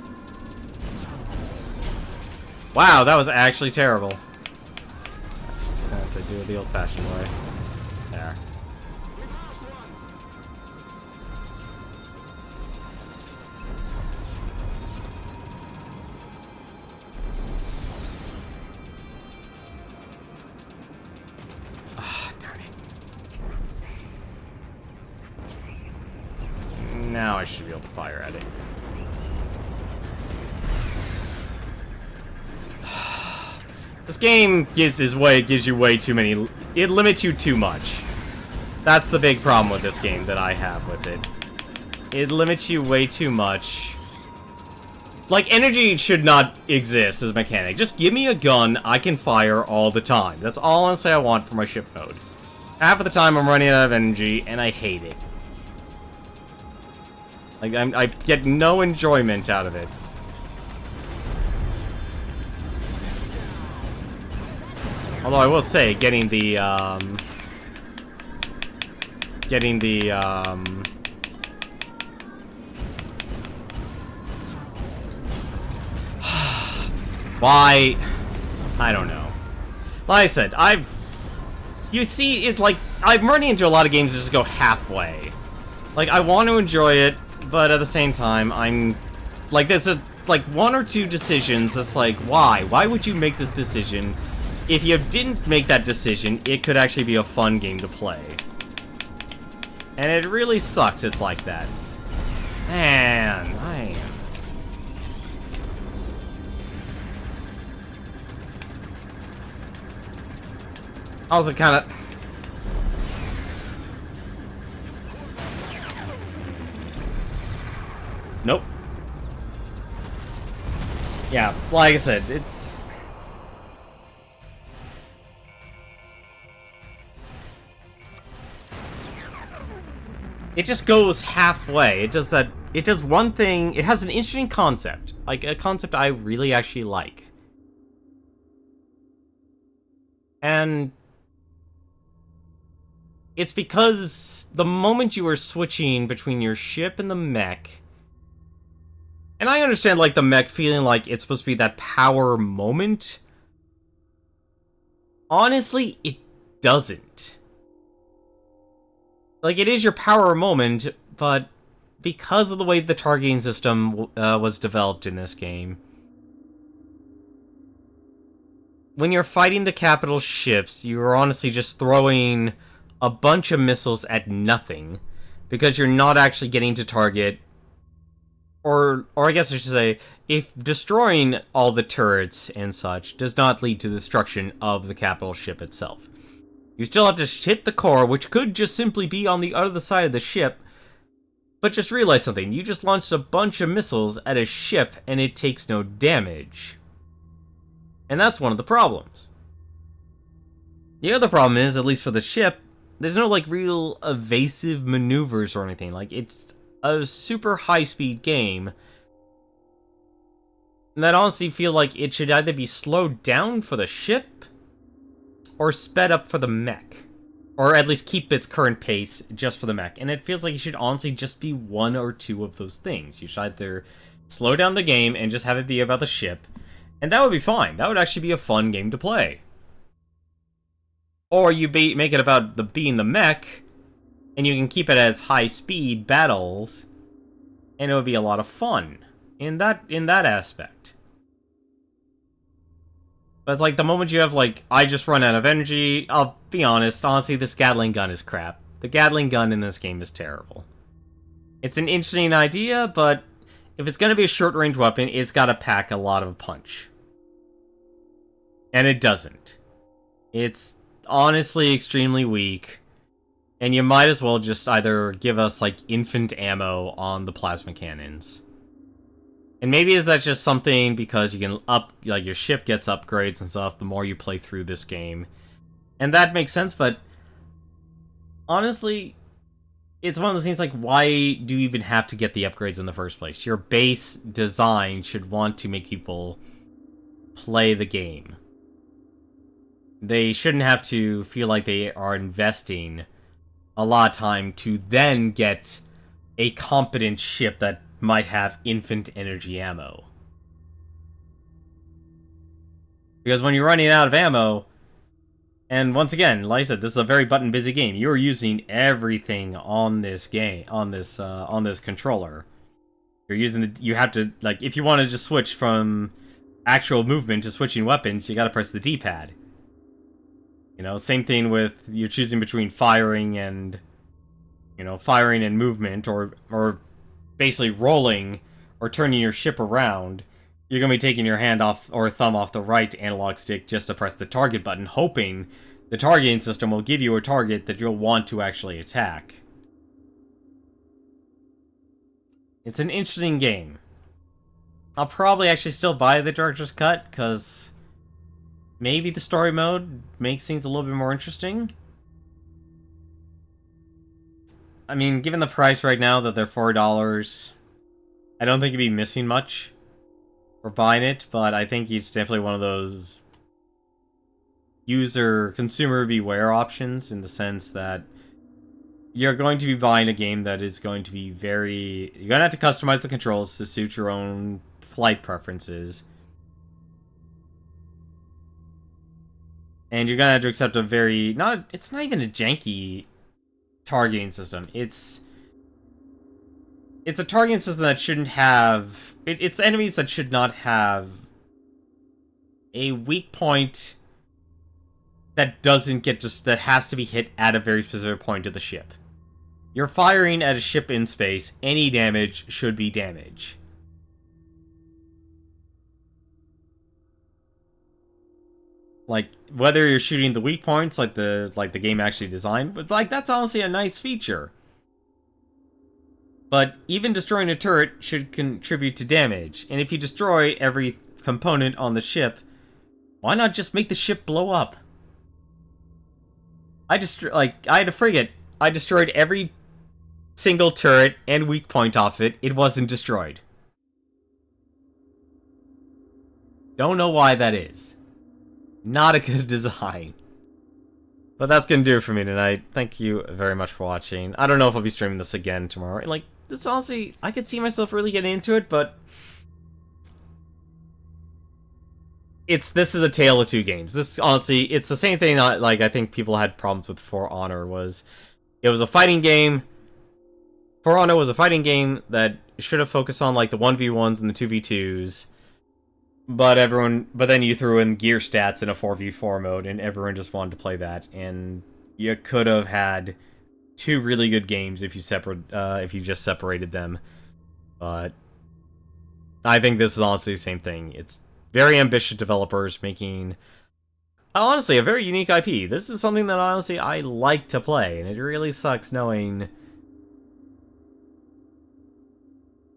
Wow, that was actually terrible. Just gonna have to do it the old-fashioned way. There. Ah, darn it. Now I should be able to fire at it. This game gives you way too many. It limits you too much. That's the big problem with this game that I have with it. It limits you way too much. Like, energy should not exist as a mechanic. Just give me a gun I can fire all the time. That's all honestly I want for my ship mode. Half of the time I'm running out of energy, and I hate it. Like, I get no enjoyment out of it. Although I will say, getting the why? I don't know. Like I said, you see, it's like, I'm running into a lot of games that just go halfway. Like, I want to enjoy it, but at the same time, I'm, like, there's like, one or two decisions that's like, why? Why would you make this decision? If you didn't make that decision, it could actually be a fun game to play. And it really sucks it's like that. Man, I was kind of... Nope. Yeah, like I said, it's... It just goes halfway. It does one thing. It has an interesting concept. Like, a concept I really actually like. And it's because the moment you are switching between your ship and the mech, and I understand, like, the mech feeling like it's supposed to be that power moment. Honestly, it doesn't. Like, it is your power moment, but because of the way the targeting system was developed in this game, when you're fighting the capital ships, you're honestly just throwing a bunch of missiles at nothing, because you're not actually getting to target, or I guess I should say, if destroying all the turrets and such does not lead to the destruction of the capital ship itself. You still have to hit the core, which could just simply be on the other side of the ship. But just realize something. You just launched a bunch of missiles at a ship, and it takes no damage. And that's one of the problems. The other problem is, at least for the ship, there's no, like, real evasive maneuvers or anything. Like, it's a super high-speed game. And that honestly feel like it should either be slowed down for the ship, or sped up for the mech. Or at least keep its current pace just for the mech. And it feels like it should honestly just be one or two of those things. You should either slow down the game and just have it be about the ship, and that would be fine. That would actually be a fun game to play. Or you make it about being the mech, and you can keep it as high-speed battles, and it would be a lot of fun in that aspect. But it's like, the moment you have, like, I just run out of energy, I'll be honest, honestly, this Gatling gun is crap. The Gatling gun in this game is terrible. It's an interesting idea, but if it's going to be a short-range weapon, it's got to pack a lot of punch. And it doesn't. It's honestly extremely weak, and you might as well just either give us, like, infant ammo on the plasma cannons. And maybe that's just something because you can like, your ship gets upgrades and stuff the more you play through this game. And that makes sense, but honestly, it's one of those things like, why do you even have to get the upgrades in the first place? Your base design should want to make people play the game. They shouldn't have to feel like they are investing a lot of time to then get a competent ship that might have infinite energy ammo. Because when you're running out of ammo, and once again, like I said, this is a very button-busy game. You're using everything on this game, on this controller. You're using you have to, like, if you want to just switch from actual movement to switching weapons, you gotta press the D-pad. You know, same thing with you're choosing between firing and, firing and movement, or basically rolling or turning your ship around. You're going to be taking your hand off or thumb off the right analog stick just to press the target button, hoping the targeting system will give you a target that you'll want to actually attack. It's an interesting game. I'll probably actually still buy the director's cut, because maybe the story mode makes things a little bit more interesting. I mean, given the price right now that they're $4, I don't think you'd be missing much for buying it, but I think it's definitely one of those consumer beware options, in the sense that you're going to be buying a game that is going to be you're going to have to customize the controls to suit your own flight preferences. And you're gonna have to accept a it's not even a janky targeting system. It's a targeting system that shouldn't have... It's enemies that should not have a weak point that that has to be hit at a very specific point of the ship. You're firing at a ship in space, any damage should be damage. Like, whether you're shooting the weak points, like the game actually designed, but like, that's honestly a nice feature. But even destroying a turret should contribute to damage, and if you destroy every component on the ship, why not just make the ship blow up? I had a frigate. I destroyed every single turret and weak point off it. It wasn't destroyed. Don't know why that is. Not a good design. But that's gonna do it for me tonight. Thank you very much for watching. I don't know if I'll be streaming this again tomorrow. Like, this honestly, I could see myself really getting into it, but this is a tale of two games. This, honestly, it's the same thing, like, I think people had problems with For Honor, it was a fighting game. For Honor was a fighting game that should have focused on, like, the 1v1s and the 2v2s. But then you threw in gear stats in a 4v4 mode, and everyone just wanted to play that. And you could have had two really good games if you just separated them. But I think this is honestly the same thing. It's very ambitious developers making, honestly, a very unique IP. This is something that honestly I like to play, and it really sucks knowing.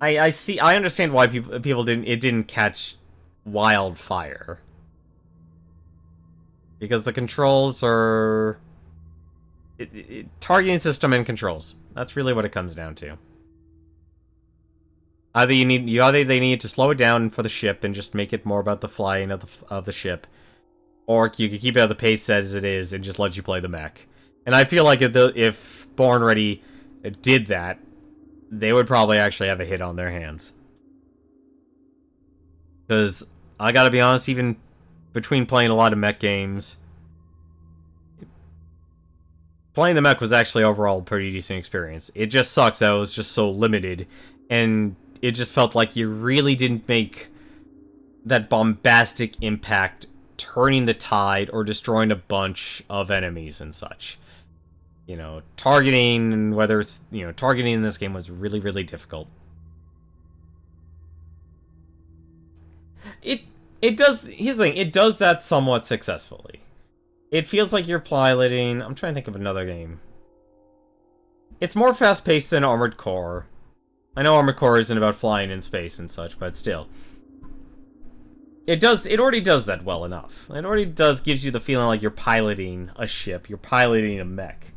I understand why people didn't catch wildfire, because the controls are targeting system and controls. That's really what it comes down to. Either they need to slow it down for the ship and just make it more about the flying of the ship, or you can keep it at the pace as it is and just let you play the mech. And I feel like if Born Ready did that, they would probably actually have a hit on their hands. Because I gotta be honest, even between playing a lot of mech games, playing the mech was actually overall a pretty decent experience. It just sucks that it was just so limited, and it just felt like you really didn't make that bombastic impact turning the tide or destroying a bunch of enemies and such. You know, targeting in this game was really, really difficult. It does, here's the thing, it does that somewhat successfully. It feels like you're piloting, I'm trying to think of another game. It's more fast-paced than Armored Core. I know Armored Core isn't about flying in space and such, but still. It already does that well enough. It already gives you the feeling like you're piloting a ship, you're piloting a mech.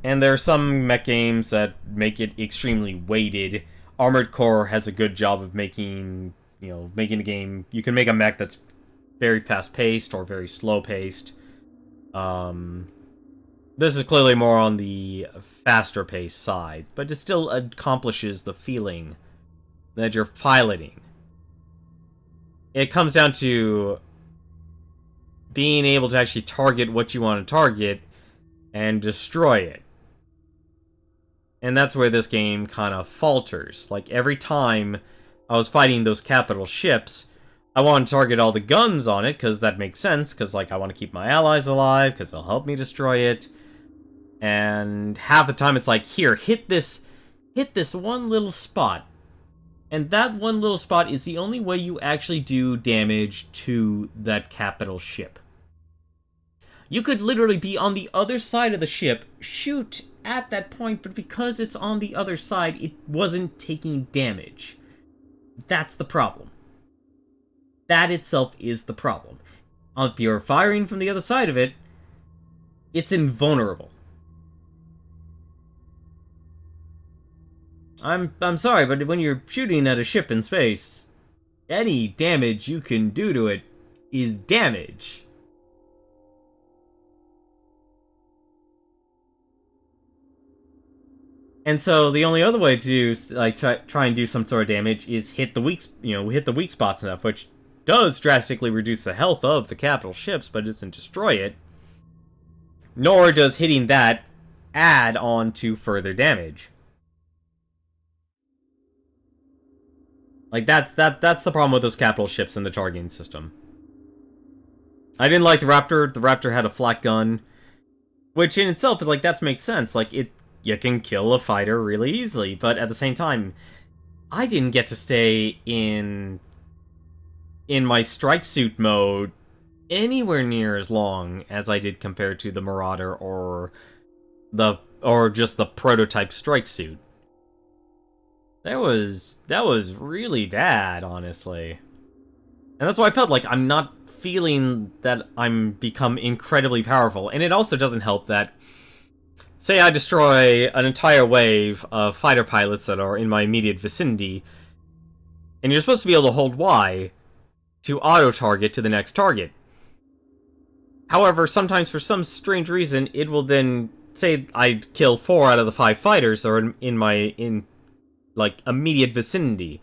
And there are some mech games that make it extremely weighted. Armored Core has a good job of making a game. You can make a mech that's very fast-paced or very slow-paced. This is clearly more on the faster-paced side, but it still accomplishes the feeling that you're piloting. It comes down to being able to actually target what you want to target and destroy it. And that's where this game kind of falters. Like, every time I was fighting those capital ships, I want to target all the guns on it, because that makes sense, because, like, I want to keep my allies alive, because they'll help me destroy it. And half the time it's like, here, hit this one little spot. And that one little spot is the only way you actually do damage to that capital ship. You could literally be on the other side of the ship, shoot at that point, but because it's on the other side, it wasn't taking damage. That's the problem. That itself is the problem. If you're firing from the other side of it, it's invulnerable. I'm sorry, but when you're shooting at a ship in space, any damage you can do to it is damage. And so the only other way to like try and do some sort of damage is hit the weak spots enough, which does drastically reduce the health of the capital ships, but it doesn't destroy it. Nor does hitting that add on to further damage. Like, that's the problem with those capital ships in the targeting system. I didn't like the Raptor. The Raptor had a flat gun, which in itself is like, that makes sense. Like, you can kill a fighter really easily, but at the same time, I didn't get to stay in my strike suit mode anywhere near as long as I did compared to the Marauder or just the prototype strike suit. That was really bad, honestly. And that's why I felt like I'm not feeling that I'm become incredibly powerful. And it also doesn't help that, say I destroy an entire wave of fighter pilots that are in my immediate vicinity, and you're supposed to be able to hold Y to auto-target to the next target. However, sometimes for some strange reason, it will then say I kill 4 out of the 5 fighters that are in like, immediate vicinity.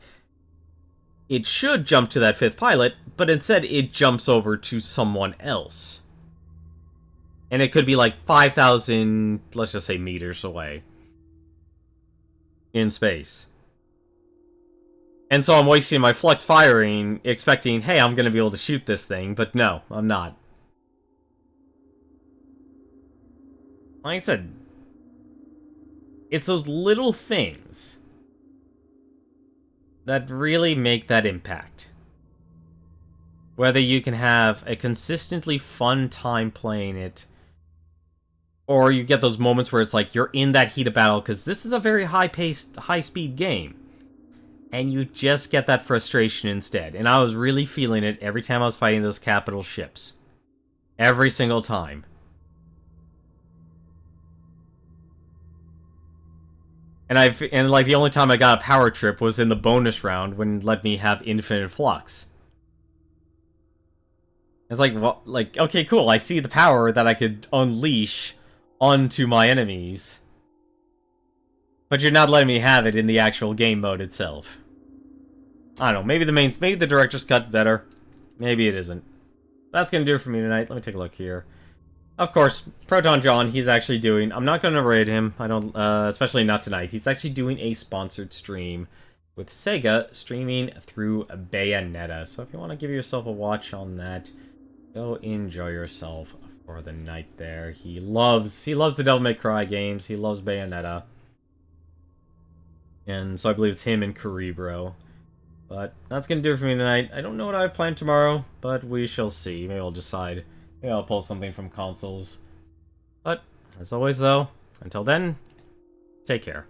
It should jump to that 5th pilot, but instead it jumps over to someone else. And it could be like 5,000, let's just say, meters away in space. And so I'm wasting my flux firing, expecting, hey, I'm going to be able to shoot this thing, but no, I'm not. Like I said, it's those little things that really make that impact. Whether you can have a consistently fun time playing it, or you get those moments where it's like you're in that heat of battle, because this is a very high-paced, high-speed game, and you just get that frustration instead. And I was really feeling it every time I was fighting those capital ships. Every single time. And like the only time I got a power trip was in the bonus round when it let me have infinite flux. It's like, well, like, okay, cool, I see the power that I could unleash onto my enemies. But you're not letting me have it in the actual game mode itself. I don't know, maybe the director's cut better. Maybe it isn't. That's gonna do it for me tonight. Let me take a look here. Of course, Proton John, he's actually doing... I'm not going to raid him. I don't... especially not tonight. He's actually doing a sponsored stream with Sega, streaming through Bayonetta. So if you want to give yourself a watch on that, go enjoy yourself for the night there. He loves the Devil May Cry games. He loves Bayonetta. And so I believe it's him and Cerebro. But that's going to do it for me tonight. I don't know what I have planned tomorrow, but we shall see. Maybe I'll decide... Maybe I'll pull something from consoles. But, as always though, until then, take care.